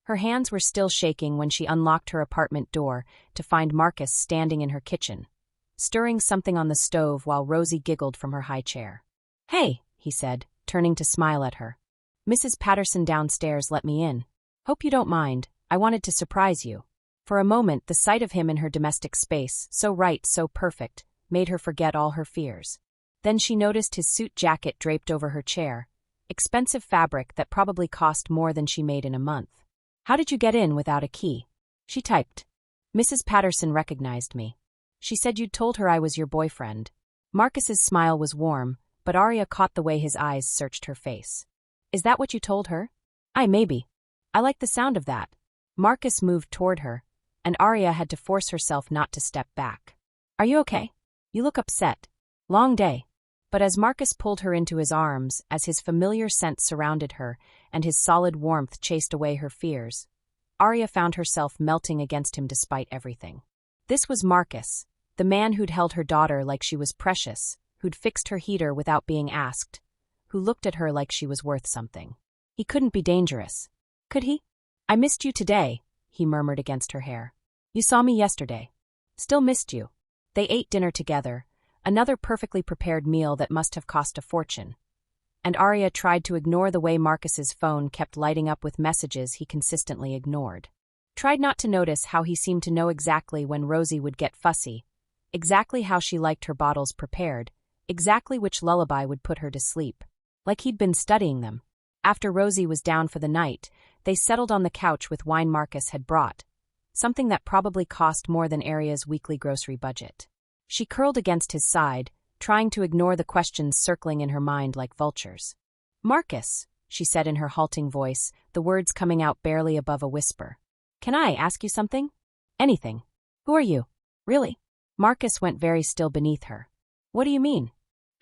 Her hands were still shaking when she unlocked her apartment door to find Marcus standing in her kitchen, stirring something on the stove while Rosie giggled from her high chair. "Hey," he said, turning to smile at her. "Mrs. Patterson downstairs let me in. Hope you don't mind, I wanted to surprise you." For a moment, the sight of him in her domestic space, so right, so perfect, made her forget all her fears. Then she noticed his suit jacket draped over her chair, expensive fabric that probably cost more than she made in a month. "How did you get in without a key?" she typed. "Mrs. Patterson recognized me. She said you'd told her I was your boyfriend." Marcus's smile was warm, but Arya caught the way his eyes searched her face. "Is that what you told her?" Maybe. I like the sound of that." Marcus moved toward her, and Arya had to force herself not to step back. "Are you okay? You look upset. Long day." But as Marcus pulled her into his arms, as his familiar scent surrounded her and his solid warmth chased away her fears, Arya found herself melting against him despite everything. This was Marcus, the man who'd held her daughter like she was precious, who'd fixed her heater without being asked, who looked at her like she was worth something. He couldn't be dangerous. Could he? "I missed you today," he murmured against her hair. "You saw me yesterday. Still missed you." They ate dinner together, another perfectly prepared meal that must have cost a fortune. And Arya tried to ignore the way Marcus's phone kept lighting up with messages he consistently ignored. Tried not to notice how he seemed to know exactly when Rosie would get fussy, exactly how she liked her bottles prepared, exactly which lullaby would put her to sleep. Like he'd been studying them. After Rosie was down for the night, they settled on the couch with wine Marcus had brought, something that probably cost more than Arya's weekly grocery budget. She curled against his side, trying to ignore the questions circling in her mind like vultures. "Marcus," she said in her halting voice, the words coming out barely above a whisper. "Can I ask you something?" "Anything." "Who are you? Really?" Marcus went very still beneath her. "What do you mean?"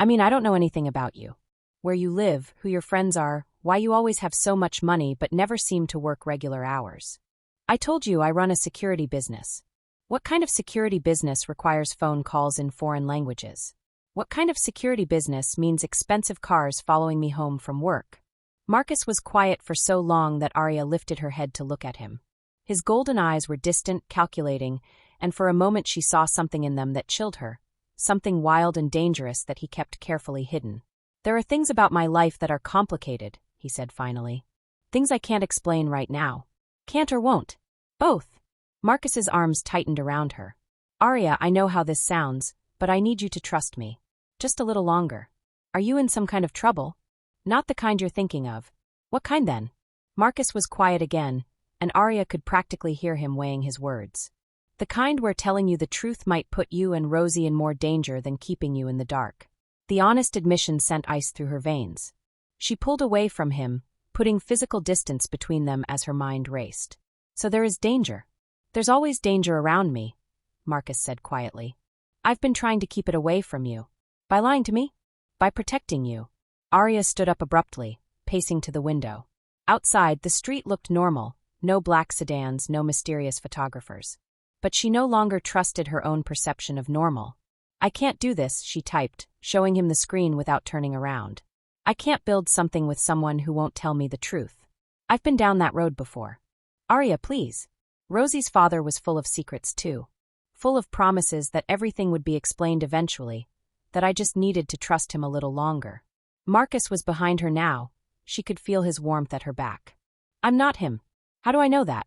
I don't know anything about you. Where you live, who your friends are, why you always have so much money but never seem to work regular hours. I told you I run a security business. What kind of security business requires phone calls in foreign languages? What kind of security business means expensive cars following me home from work?" Marcus was quiet for so long that Arya lifted her head to look at him. His golden eyes were distant, calculating, and for a moment she saw something in them that chilled her, something wild and dangerous that he kept carefully hidden. "There are things about my life that are complicated," he said finally. "Things I can't explain right now. Can't or won't. Both." Marcus's arms tightened around her. "Arya, I know how this sounds, but I need you to trust me. Just a little longer. Are you in some kind of trouble? Not the kind you're thinking of. What kind then?" Marcus was quiet again, and Arya could practically hear him weighing his words. "The kind where telling you the truth might put you and Rosie in more danger than keeping you in the dark." The honest admission sent ice through her veins. She pulled away from him, putting physical distance between them as her mind raced. "So there is danger." "There's always danger around me," Marcus said quietly. "I've been trying to keep it away from you." "By lying to me?" "By protecting you." Arya stood up abruptly, pacing to the window. Outside, the street looked normal, no black sedans, no mysterious photographers. But she no longer trusted her own perception of normal. "I can't do this," she typed, showing him the screen without turning around. "I can't build something with someone who won't tell me the truth. I've been down that road before." "Arya, please." Rosie's father was full of secrets too. Full of promises that everything would be explained eventually, that I just needed to trust him a little longer. Marcus was behind her now. She could feel his warmth at her back. "I'm not him." "How do I know that?"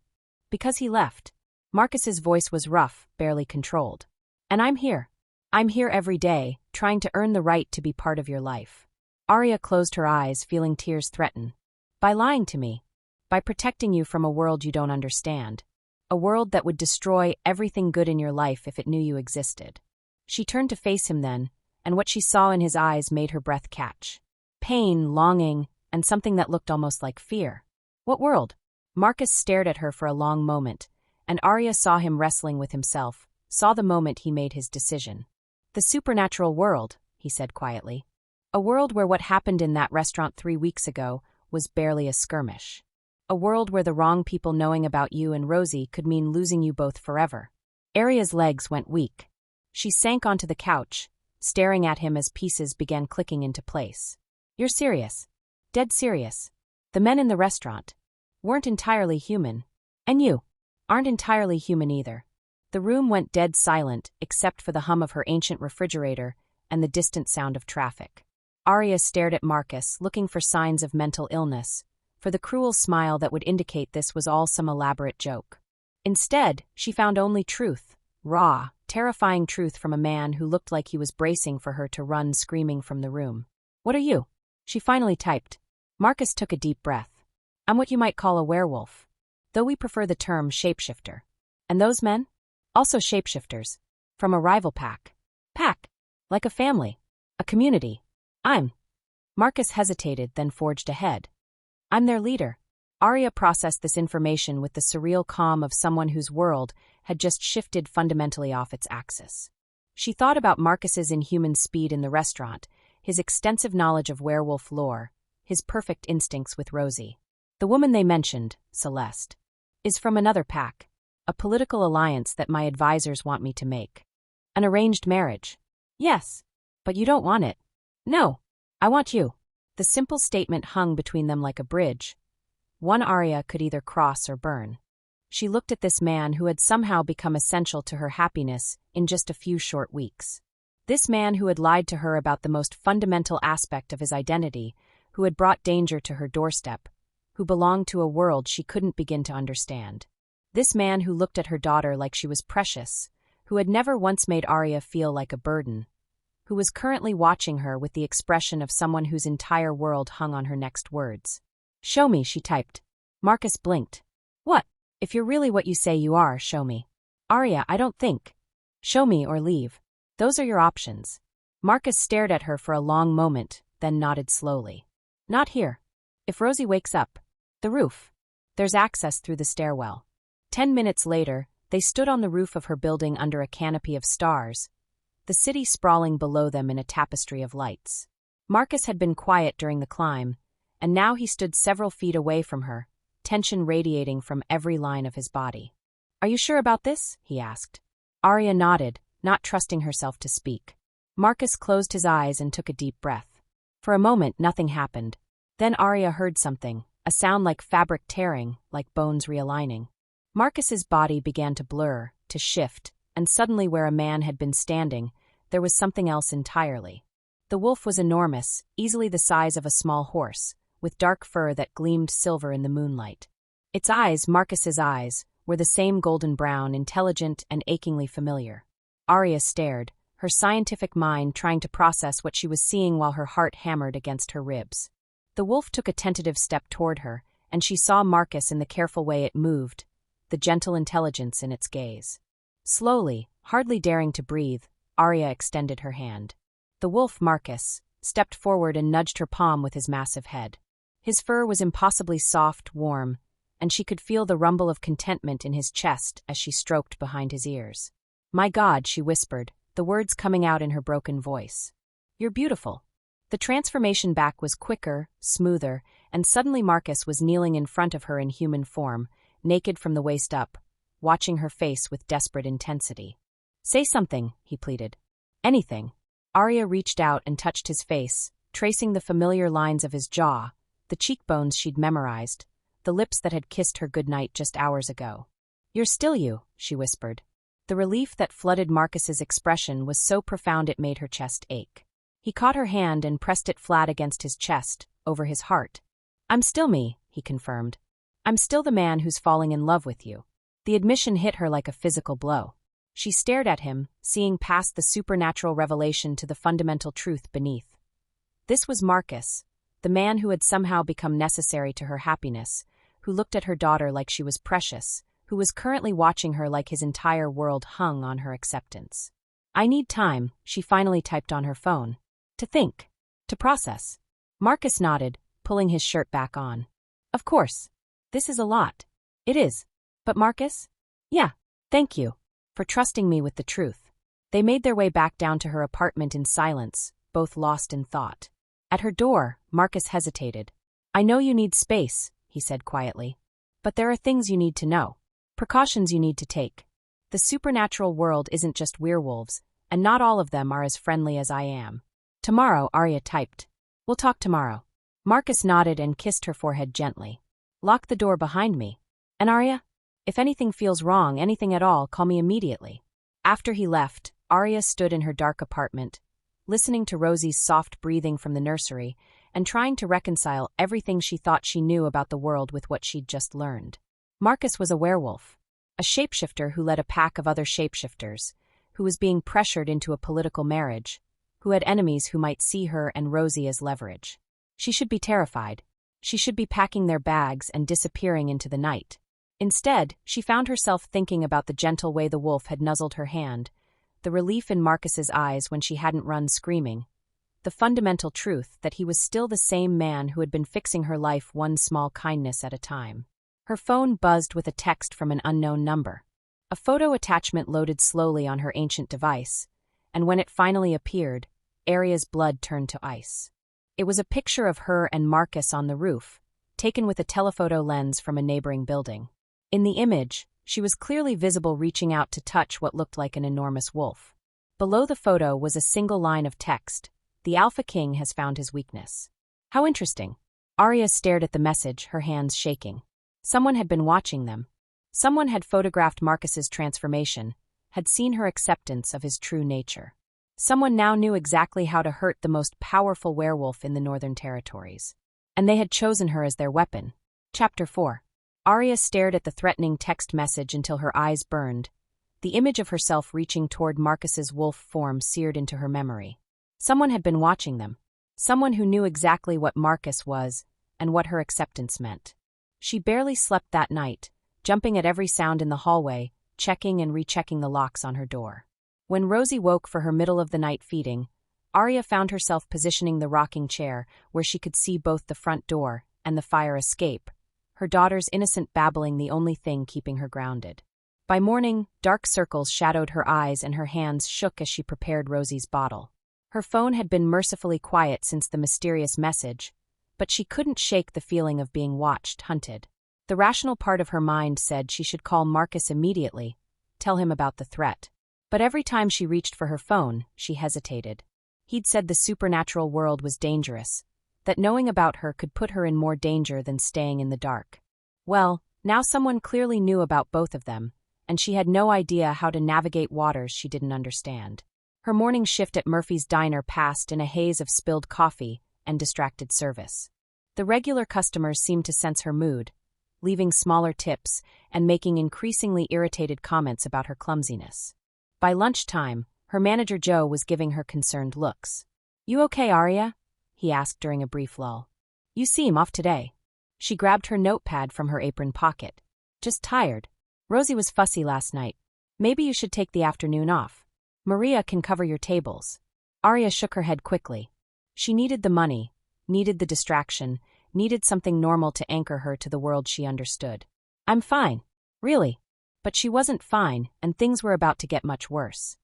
"Because he left." Marcus's voice was rough, barely controlled. "And I'm here. I'm here every day, trying to earn the right to be part of your life." Arya closed her eyes, feeling tears threaten. By lying to me. By protecting you from a world you don't understand. A world that would destroy everything good in your life if it knew you existed. She turned to face him then, and what she saw in his eyes made her breath catch. Pain, longing, and something that looked almost like fear. What world? Marcus stared at her for a long moment, and Arya saw him wrestling with himself, saw the moment he made his decision. The supernatural world, he said quietly. A world where what happened in that restaurant 3 weeks ago was barely a skirmish. A world where the wrong people knowing about you and Rosie could mean losing you both forever. Arya's legs went weak. She sank onto the couch, staring at him as pieces began clicking into place. You're serious. Dead serious. The men in the restaurant weren't entirely human. And you aren't entirely human either. The room went dead silent except for the hum of her ancient refrigerator and the distant sound of traffic. Arya stared at Marcus, looking for signs of mental illness, for the cruel smile that would indicate this was all some elaborate joke. Instead, she found only truth, raw, terrifying truth from a man who looked like he was bracing for her to run screaming from the room. What are you? She finally typed. Marcus took a deep breath. I'm what you might call a werewolf, though we prefer the term shapeshifter. And those men? Also shapeshifters. From a rival pack. Pack. Like a family. A community. Marcus hesitated, then forged ahead. I'm their leader. Arya processed this information with the surreal calm of someone whose world had just shifted fundamentally off its axis. She thought about Marcus's inhuman speed in the restaurant, his extensive knowledge of werewolf lore, his perfect instincts with Rosie. The woman they mentioned, Celeste, is from another pack, a political alliance that my advisors want me to make. An arranged marriage. Yes, but you don't want it. No, I want you. The simple statement hung between them like a bridge. One Arya could either cross or burn. She looked at this man who had somehow become essential to her happiness in just a few short weeks. This man who had lied to her about the most fundamental aspect of his identity, who had brought danger to her doorstep, who belonged to a world she couldn't begin to understand. This man who looked at her daughter like she was precious, who had never once made Arya feel like a burden, who was currently watching her with the expression of someone whose entire world hung on her next words. Show me, she typed. Marcus blinked. What? If you're really what you say you are, show me. Arya, I don't think. Show me or leave. Those are your options. Marcus stared at her for a long moment, then nodded slowly. Not here. If Rosie wakes up. The roof. There's access through the stairwell. 10 minutes later, they stood on the roof of her building under a canopy of stars, the city sprawling below them in a tapestry of lights. Marcus had been quiet during the climb, and now he stood several feet away from her, tension radiating from every line of his body. Are you sure about this? He asked. Arya nodded, not trusting herself to speak. Marcus closed his eyes and took a deep breath. For a moment, nothing happened. Then Arya heard something, a sound like fabric tearing, like bones realigning. Marcus's body began to blur, to shift, and suddenly where a man had been standing, there was something else entirely. The wolf was enormous, easily the size of a small horse, with dark fur that gleamed silver in the moonlight. Its eyes, Marcus's eyes, were the same golden brown, intelligent and achingly familiar. Arya stared, her scientific mind trying to process what she was seeing while her heart hammered against her ribs. The wolf took a tentative step toward her, and she saw Marcus in the careful way it moved, the gentle intelligence in its gaze. Slowly, hardly daring to breathe, Arya extended her hand. The wolf, Marcus, stepped forward and nudged her palm with his massive head. His fur was impossibly soft, warm, and she could feel the rumble of contentment in his chest as she stroked behind his ears. My God, she whispered, the words coming out in her broken voice. You're beautiful. The transformation back was quicker, smoother, and suddenly Marcus was kneeling in front of her in human form, naked from the waist up, watching her face with desperate intensity. Say something, he pleaded. Anything. Arya reached out and touched his face, tracing the familiar lines of his jaw, the cheekbones she'd memorized, the lips that had kissed her goodnight just hours ago. You're still you, she whispered. The relief that flooded Marcus's expression was so profound it made her chest ache. He caught her hand and pressed it flat against his chest, over his heart. I'm still me, he confirmed. I'm still the man who's falling in love with you. The admission hit her like a physical blow. She stared at him, seeing past the supernatural revelation to the fundamental truth beneath. This was Marcus, the man who had somehow become necessary to her happiness, who looked at her daughter like she was precious, who was currently watching her like his entire world hung on her acceptance. "I need time," she finally typed on her phone. "To think. To process." Marcus nodded, pulling his shirt back on. "Of course. This is a lot." "It is. But Marcus?" "Yeah. Thank you. For trusting me with the truth." They made their way back down to her apartment in silence, both lost in thought. At her door, Marcus hesitated. "I know you need space," he said quietly. "But there are things you need to know. Precautions you need to take. The supernatural world isn't just werewolves, and not all of them are as friendly as I am." "Tomorrow," Arya typed. "We'll talk tomorrow." Marcus nodded and kissed her forehead gently. "Lock the door behind me. And Arya? If anything feels wrong, anything at all, call me immediately." After he left, Arya stood in her dark apartment, listening to Rosie's soft breathing from the nursery and trying to reconcile everything she thought she knew about the world with what she'd just learned. Marcus was a werewolf, a shapeshifter who led a pack of other shapeshifters, who was being pressured into a political marriage, who had enemies who might see her and Rosie as leverage. She should be terrified. She should be packing their bags and disappearing into the night. Instead, she found herself thinking about the gentle way the wolf had nuzzled her hand, the relief in Marcus's eyes when she hadn't run screaming, the fundamental truth that he was still the same man who had been fixing her life one small kindness at a time. Her phone buzzed with a text from an unknown number. A photo attachment loaded slowly on her ancient device, and when it finally appeared, Arya's blood turned to ice. It was a picture of her and Marcus on the roof, taken with a telephoto lens from a neighboring building. In the image, she was clearly visible reaching out to touch what looked like an enormous wolf. Below the photo was a single line of text: "The Alpha King has found his weakness." How interesting. Arya stared at the message, her hands shaking. Someone had been watching them. Someone had photographed Marcus's transformation, had seen her acceptance of his true nature. Someone now knew exactly how to hurt the most powerful werewolf in the Northern Territories. And they had chosen her as their weapon. Chapter 4. Arya stared at the threatening text message until her eyes burned. The image of herself reaching toward Marcus's wolf form seared into her memory. Someone had been watching them. Someone who knew exactly what Marcus was and what her acceptance meant. She barely slept that night, jumping at every sound in the hallway, checking and rechecking the locks on her door. When Rosie woke for her middle-of-the-night feeding, Arya found herself positioning the rocking chair where she could see both the front door and the fire escape, her daughter's innocent babbling the only thing keeping her grounded. By morning, dark circles shadowed her eyes and her hands shook as she prepared Rosie's bottle. Her phone had been mercifully quiet since the mysterious message, but she couldn't shake the feeling of being watched, hunted. The rational part of her mind said she should call Marcus immediately, tell him about the threat. But every time she reached for her phone, she hesitated. He'd said the supernatural world was dangerous, that knowing about her could put her in more danger than staying in the dark. Well, now someone clearly knew about both of them, and she had no idea how to navigate waters she didn't understand. Her morning shift at Murphy's Diner passed in a haze of spilled coffee and distracted service. The regular customers seemed to sense her mood, leaving smaller tips and making increasingly irritated comments about her clumsiness. By lunchtime, her manager Joe was giving her concerned looks. "You okay, Arya?" he asked during a brief lull. "You seem off today." She grabbed her notepad from her apron pocket. "Just tired. Rosie was fussy last night. Maybe you should take the afternoon off. Maria can cover your tables." Arya shook her head quickly. She needed the money, needed the distraction, needed something normal to anchor her to the world she understood. "I'm fine. Really." But she wasn't fine, and things were about to get much worse.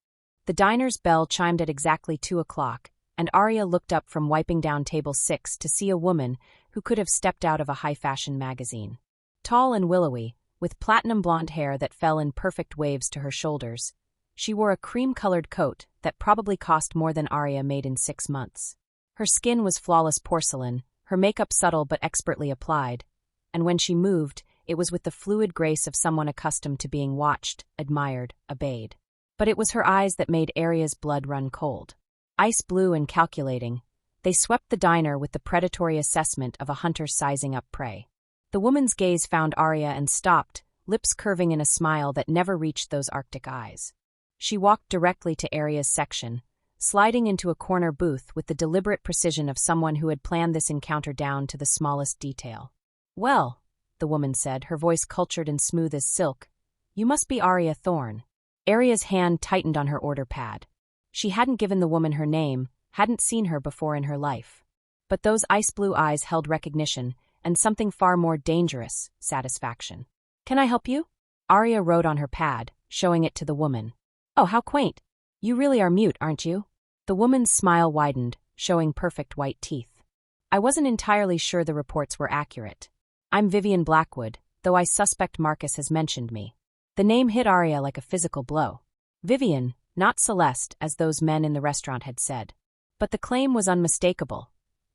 The diner's bell chimed at exactly 2:00, and Arya looked up from wiping down table 6 to see a woman who could have stepped out of a high-fashion magazine. Tall and willowy, with platinum blonde hair that fell in perfect waves to her shoulders, she wore a cream-colored coat that probably cost more than Arya made in 6 months. Her skin was flawless porcelain, her makeup subtle but expertly applied, and when she moved, it was with the fluid grace of someone accustomed to being watched, admired, obeyed. But it was her eyes that made Arya's blood run cold. Ice blue and calculating, they swept the diner with the predatory assessment of a hunter sizing up prey. The woman's gaze found Arya and stopped, lips curving in a smile that never reached those Arctic eyes. She walked directly to Arya's section, sliding into a corner booth with the deliberate precision of someone who had planned this encounter down to the smallest detail. "Well," the woman said, her voice cultured and smooth as silk, "you must be Arya Thorne." Arya's hand tightened on her order pad. She hadn't given the woman her name, hadn't seen her before in her life. But those ice-blue eyes held recognition, and something far more dangerous, satisfaction. "Can I help you?" Arya wrote on her pad, showing it to the woman. "Oh, how quaint. You really are mute, aren't you?" The woman's smile widened, showing perfect white teeth. "I wasn't entirely sure the reports were accurate. I'm Vivian Blackwood, though I suspect Marcus has mentioned me." The name hit Arya like a physical blow. Vivian, not Celeste, as those men in the restaurant had said. But the claim was unmistakable.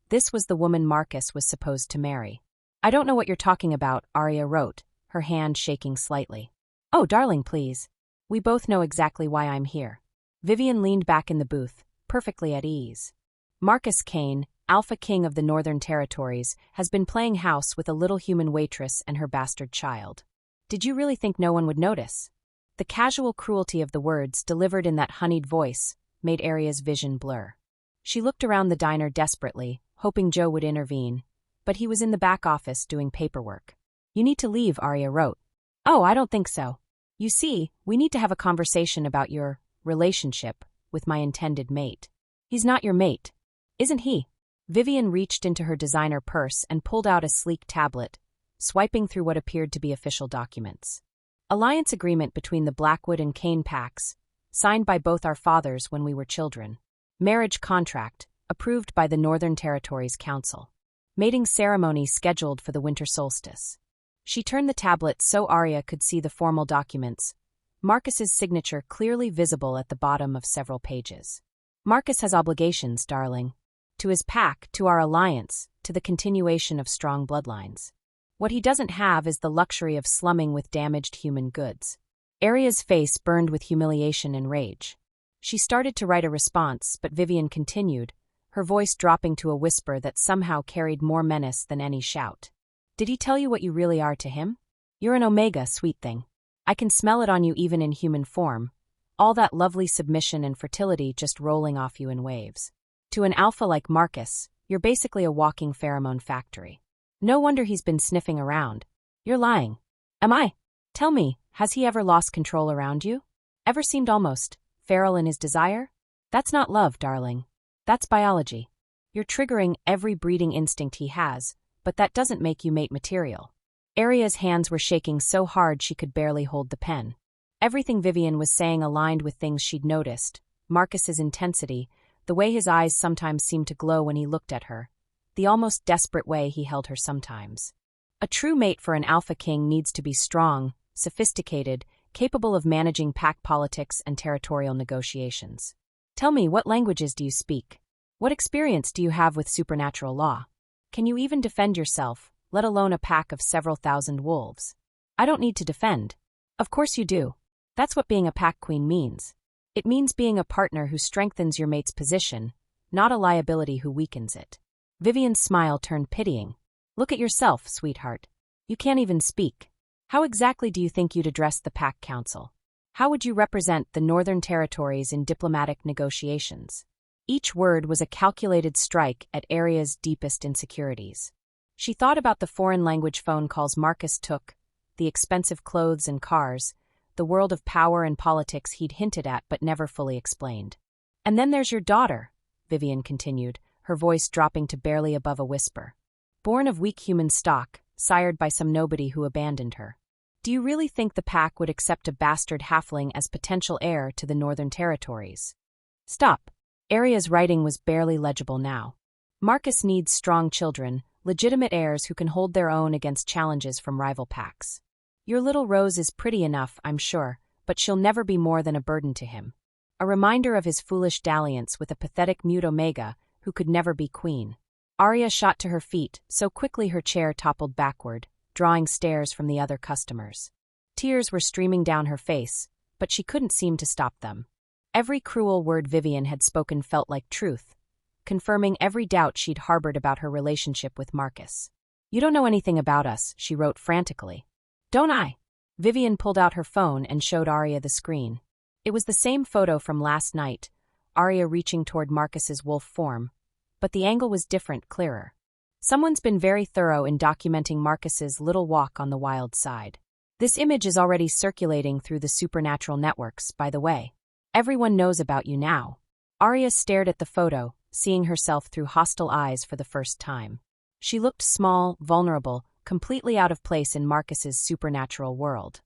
This was the woman Marcus was supposed to marry. "I don't know what you're talking about," Arya wrote, her hand shaking slightly. "Oh, darling, please. We both know exactly why I'm here." Vivian leaned back in the booth, perfectly at ease. "Marcus Kane, Alpha King of the Northern Territories, has been playing house with a little human waitress and her bastard child. Did you really think no one would notice?" The casual cruelty of the words, delivered in that honeyed voice, made Arya's vision blur. She looked around the diner desperately, hoping Joe would intervene, but he was in the back office doing paperwork. "You need to leave," Arya wrote. "Oh, I don't think so. You see, we need to have a conversation about your relationship with my intended mate." "He's not your mate. Isn't he?" Vivian reached into her designer purse and pulled out a sleek tablet, swiping through what appeared to be official documents. "Alliance agreement between the Blackwood and Kane packs, signed by both our fathers when we were children. Marriage contract, approved by the Northern Territories Council. Mating ceremony scheduled for the winter solstice." She turned the tablet so Arya could see the formal documents, Marcus's signature clearly visible at the bottom of several pages. "Marcus has obligations, darling. To his pack, to our alliance, to the continuation of strong bloodlines. What he doesn't have is the luxury of slumming with damaged human goods." Arya's face burned with humiliation and rage. She started to write a response, but Vivian continued, her voice dropping to a whisper that somehow carried more menace than any shout. "Did he tell you what you really are to him? You're an Omega, sweet thing. I can smell it on you even in human form, all that lovely submission and fertility just rolling off you in waves. To an alpha like Marcus, you're basically a walking pheromone factory. No wonder he's been sniffing around. You're lying." "Am I? Tell me, has he ever lost control around you? Ever seemed almost feral in his desire? That's not love, darling. That's biology. You're triggering every breeding instinct he has, but that doesn't make you mate material." Arya's hands were shaking so hard she could barely hold the pen. Everything Vivian was saying aligned with things she'd noticed: Marcus's intensity, the way his eyes sometimes seemed to glow when he looked at her, the almost desperate way he held her sometimes. A true mate for an alpha king needs to be strong, sophisticated, capable of managing pack politics and territorial negotiations. "Tell me, what languages do you speak? What experience do you have with supernatural law? Can you even defend yourself, let alone a pack of several thousand wolves?" "I don't need to defend." "Of course you do. That's what being a pack queen means. It means being a partner who strengthens your mate's position, not a liability who weakens it." Vivian's smile turned pitying. "Look at yourself, sweetheart. You can't even speak. How exactly do you think you'd address the Pack Council? How would you represent the Northern Territories in diplomatic negotiations?" Each word was a calculated strike at Arya's deepest insecurities. She thought about the foreign language phone calls Marcus took, the expensive clothes and cars, the world of power and politics he'd hinted at but never fully explained. "And then there's your daughter," Vivian continued, her voice dropping to barely above a whisper. "Born of weak human stock, sired by some nobody who abandoned her. Do you really think the pack would accept a bastard halfling as potential heir to the Northern Territories?" "Stop." Arya's writing was barely legible now. "Marcus needs strong children, legitimate heirs who can hold their own against challenges from rival packs. Your little Rose is pretty enough, I'm sure, but she'll never be more than a burden to him. A reminder of his foolish dalliance with a pathetic mute Omega who could never be queen." Arya shot to her feet, so quickly her chair toppled backward, drawing stares from the other customers. Tears were streaming down her face, but she couldn't seem to stop them. Every cruel word Vivian had spoken felt like truth, confirming every doubt she'd harbored about her relationship with Marcus. "You don't know anything about us," she wrote frantically. "Don't I?" Vivian pulled out her phone and showed Arya the screen. It was the same photo from last night, Arya reaching toward Marcus's wolf form, but the angle was different, clearer. Someone's been very thorough in documenting Marcus's little walk on the wild side. This image is already circulating through the supernatural networks, by the way. Everyone knows about you now. Arya stared at the photo, seeing herself through hostile eyes for the first time. She looked small, vulnerable, completely out of place in Marcus's supernatural world.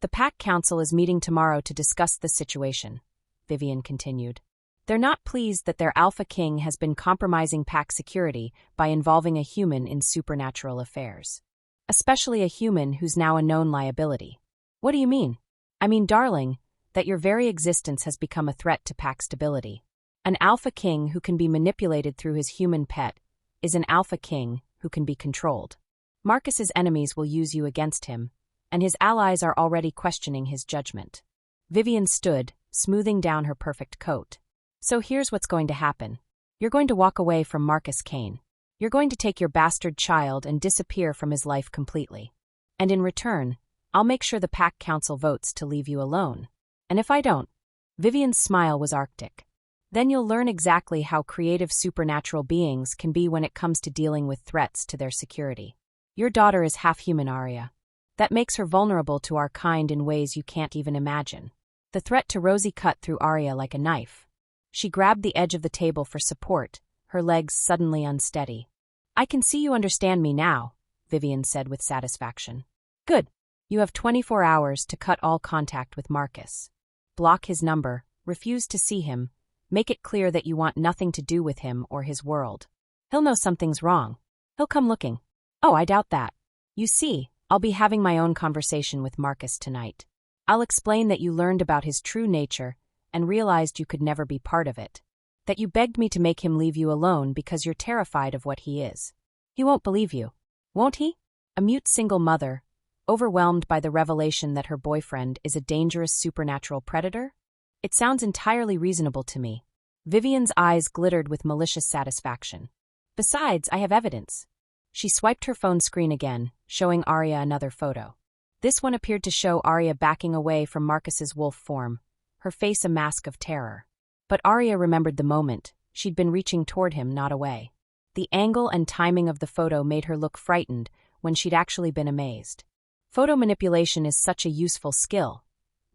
The Pack Council is meeting tomorrow to discuss the situation, Viven continued. They're not pleased that their Alpha King has been compromising Pack security by involving a human in supernatural affairs. Especially a human who's now a known liability. What do you mean? I mean, darling, that your very existence has become a threat to Pack stability. An Alpha King who can be manipulated through his human pet is an Alpha King who can be controlled. Marcus's enemies will use you against him, and his allies are already questioning his judgment. Viven stood, smoothing down her perfect coat. So here's what's going to happen. You're going to walk away from Marcus Kane. You're going to take your bastard child and disappear from his life completely. And in return, I'll make sure the Pack Council votes to leave you alone. And if I don't, Vivian's smile was arctic. Then you'll learn exactly how creative supernatural beings can be when it comes to dealing with threats to their security. Your daughter is half human, Arya. That makes her vulnerable to our kind in ways you can't even imagine. The threat to Rosie cut through Arya like a knife. She grabbed the edge of the table for support, her legs suddenly unsteady. I can see you understand me now, Viven said with satisfaction. Good. You have 24 hours to cut all contact with Marcus. Block his number, refuse to see him, make it clear that you want nothing to do with him or his world. He'll know something's wrong. He'll come looking. Oh, I doubt that. You see, I'll be having my own conversation with Marcus tonight. I'll explain that you learned about his true nature and realized you could never be part of it. That you begged me to make him leave you alone because you're terrified of what he is. He won't believe you, won't he? A mute single mother, overwhelmed by the revelation that her boyfriend is a dangerous supernatural predator? It sounds entirely reasonable to me. Vivian's eyes glittered with malicious satisfaction. Besides, I have evidence. She swiped her phone screen again, showing Arya another photo. This one appeared to show Arya backing away from Marcus's wolf form, her face a mask of terror. But Arya remembered the moment. She'd been reaching toward him, not away. The angle and timing of the photo made her look frightened when she'd actually been amazed. Photo manipulation is such a useful skill,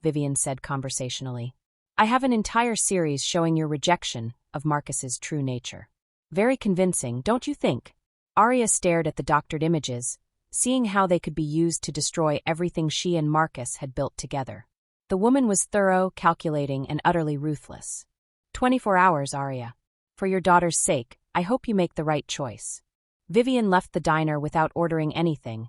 Viven said conversationally. I have an entire series showing your rejection of Marcus's true nature. Very convincing, don't you think? Arya stared at the doctored images, seeing how they could be used to destroy everything she and Marcus had built together. The woman was thorough, calculating, and utterly ruthless. 24 hours, Arya. For your daughter's sake, I hope you make the right choice. Viven left the diner without ordering anything,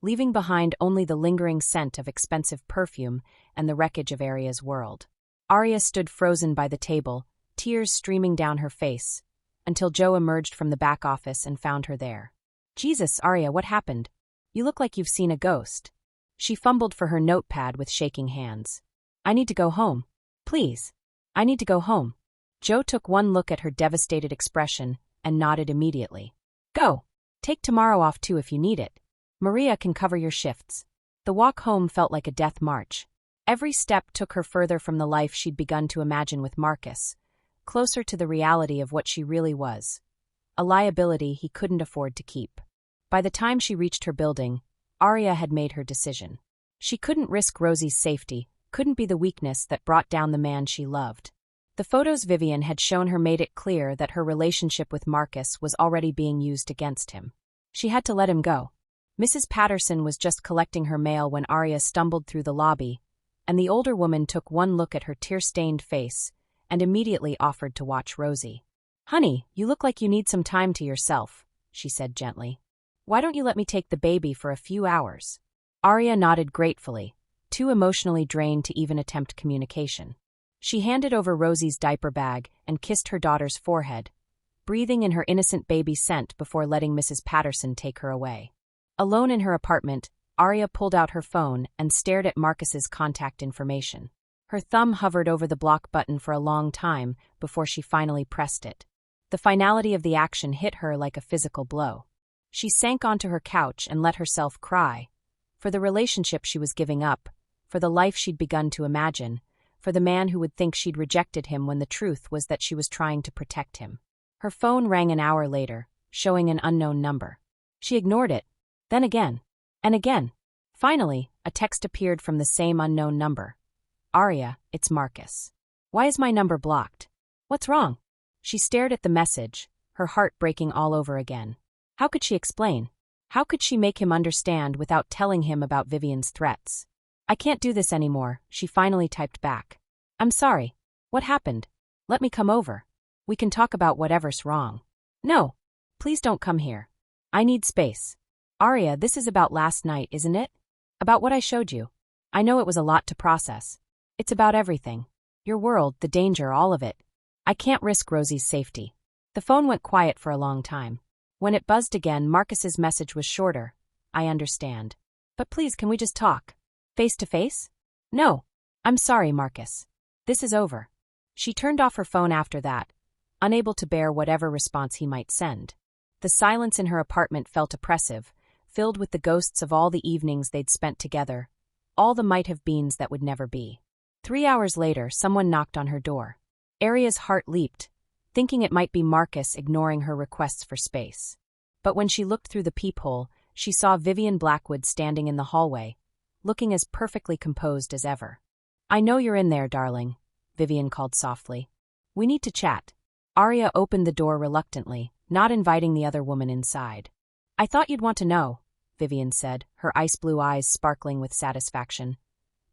leaving behind only the lingering scent of expensive perfume and the wreckage of Arya's world. Arya stood frozen by the table, tears streaming down her face, until Joe emerged from the back office and found her there. Jesus, Arya, what happened? You look like you've seen a ghost. She fumbled for her notepad with shaking hands. I need to go home. Please. I need to go home. Joe took one look at her devastated expression and nodded immediately. Go. Take tomorrow off too if you need it. Maria can cover your shifts. The walk home felt like a death march. Every step took her further from the life she'd begun to imagine with Marcus, closer to the reality of what she really was. A liability he couldn't afford to keep. By the time she reached her building, Arya had made her decision. She couldn't risk Rosie's safety, couldn't be the weakness that brought down the man she loved. The photos Viven had shown her made it clear that her relationship with Marcus was already being used against him. She had to let him go. Mrs. Patterson was just collecting her mail when Arya stumbled through the lobby, and the older woman took one look at her tear-stained face and immediately offered to watch Rosie. Honey, you look like you need some time to yourself, she said gently. Why don't you let me take the baby for a few hours? Arya nodded gratefully, too emotionally drained to even attempt communication. She handed over Rosie's diaper bag and kissed her daughter's forehead, breathing in her innocent baby scent before letting Mrs. Patterson take her away. Alone in her apartment, Arya pulled out her phone and stared at Marcus's contact information. Her thumb hovered over the block button for a long time before she finally pressed it. The finality of the action hit her like a physical blow. She sank onto her couch and let herself cry, for the relationship she was giving up, for the life she'd begun to imagine, for the man who would think she'd rejected him when the truth was that she was trying to protect him. Her phone rang an hour later, showing an unknown number. She ignored it, then again, and again. Finally, a text appeared from the same unknown number. "Arya, it's Marcus. Why is my number blocked? What's wrong?" She stared at the message, her heart breaking all over again. How could she explain? How could she make him understand without telling him about Vivian's threats? "I can't do this anymore," she finally typed back. "I'm sorry. What happened? Let me come over. We can talk about whatever's wrong." "No. Please don't come here. I need space." "Arya, this is about last night, isn't it? About what I showed you. I know it was a lot to process. It's about everything. Your world, the danger, all of it. I can't risk Rosie's safety." The phone went quiet for a long time. When it buzzed again, Marcus's message was shorter. "I understand. But please, can we just talk? Face to face?" "No. I'm sorry, Marcus. This is over." She turned off her phone after that, unable to bear whatever response he might send. The silence in her apartment felt oppressive, filled with the ghosts of all the evenings they'd spent together, all the might-have-beens that would never be. 3 hours later, someone knocked on her door. Arya's heart leaped, thinking it might be Marcus ignoring her requests for space. But when she looked through the peephole, she saw Vivian Blackwood standing in the hallway, looking as perfectly composed as ever. "I know you're in there, darling," Vivian called softly. "We need to chat." Arya opened the door reluctantly, not inviting the other woman inside. "I thought you'd want to know," Vivian said, her ice-blue eyes sparkling with satisfaction,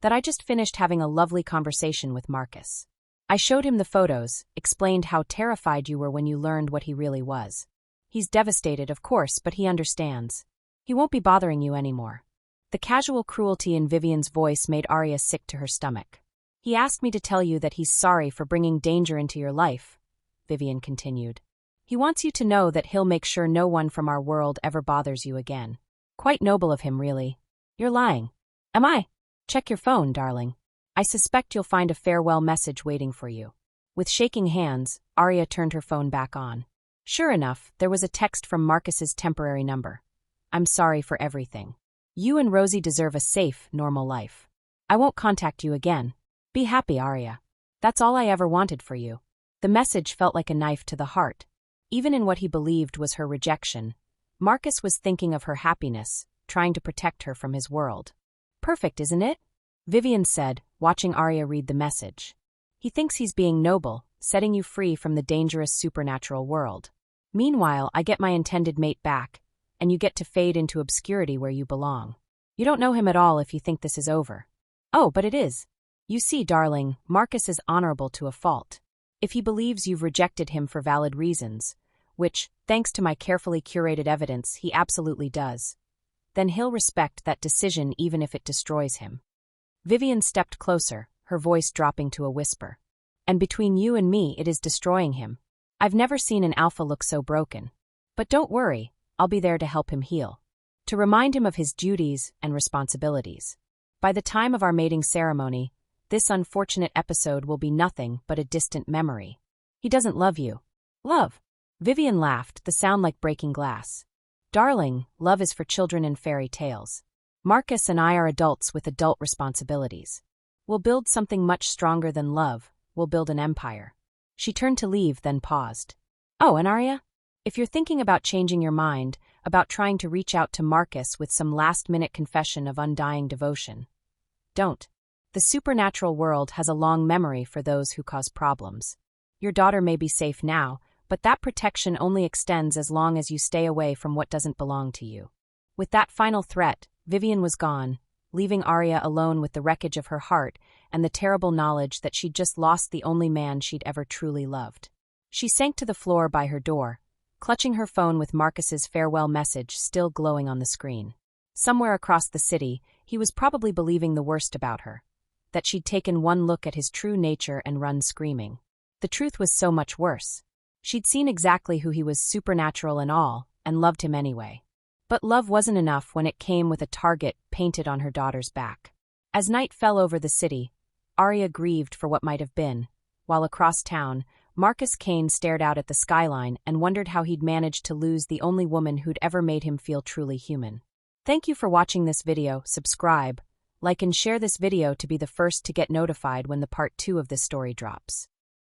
"that I just finished having a lovely conversation with Marcus. I showed him the photos, explained how terrified you were when you learned what he really was. He's devastated, of course, but he understands. He won't be bothering you anymore." The casual cruelty in Vivian's voice made Arya sick to her stomach. "He asked me to tell you that he's sorry for bringing danger into your life," Vivian continued. "He wants you to know that he'll make sure no one from our world ever bothers you again. Quite noble of him, really." "You're lying." "Am I? Check your phone, darling. I suspect you'll find a farewell message waiting for you." With shaking hands, Arya turned her phone back on. Sure enough, there was a text from Marcus's temporary number. "I'm sorry for everything. You and Rosie deserve a safe, normal life. I won't contact you again. Be happy, Arya. That's all I ever wanted for you." The message felt like a knife to the heart. Even in what he believed was her rejection, Marcus was thinking of her happiness, trying to protect her from his world. "Perfect, isn't it?" Vivian said, watching Arya read the message. "He thinks he's being noble, setting you free from the dangerous supernatural world. Meanwhile, I get my intended mate back, and you get to fade into obscurity where you belong. You don't know him at all if you think this is over." "Oh, but it is. You see, darling, Marcus is honorable to a fault. If he believes you've rejected him for valid reasons, which, thanks to my carefully curated evidence, he absolutely does, then he'll respect that decision even if it destroys him." Vivian stepped closer, her voice dropping to a whisper. "And between you and me, it is destroying him. I've never seen an alpha look so broken. But don't worry, I'll be there to help him heal, to remind him of his duties and responsibilities. By the time of our mating ceremony, this unfortunate episode will be nothing but a distant memory. He doesn't love you." "Love?" Vivian laughed, the sound like breaking glass. "Darling, love is for children and fairy tales. Marcus and I are adults with adult responsibilities. We'll build something much stronger than love. We'll build an empire." She turned to leave, then paused. "Oh, and Arya? If you're thinking about changing your mind, about trying to reach out to Marcus with some last-minute confession of undying devotion, don't. The supernatural world has a long memory for those who cause problems. Your daughter may be safe now, but that protection only extends as long as you stay away from what doesn't belong to you." With that final threat, Vivian was gone, leaving Arya alone with the wreckage of her heart and the terrible knowledge that she'd just lost the only man she'd ever truly loved. She sank to the floor by her door, clutching her phone with Marcus's farewell message still glowing on the screen. Somewhere across the city, he was probably believing the worst about her, that she'd taken one look at his true nature and run screaming. The truth was so much worse. She'd seen exactly who he was, supernatural and all, and loved him anyway. But love wasn't enough when it came with a target painted on her daughter's back. As night fell over the city, Arya grieved for what might have been, while across town, Marcus Kane stared out at the skyline and wondered how he'd managed to lose the only woman who'd ever made him feel truly human. Thank you for watching this video. Subscribe, Like and share this video to be the first to get notified when the part 2 of this story drops.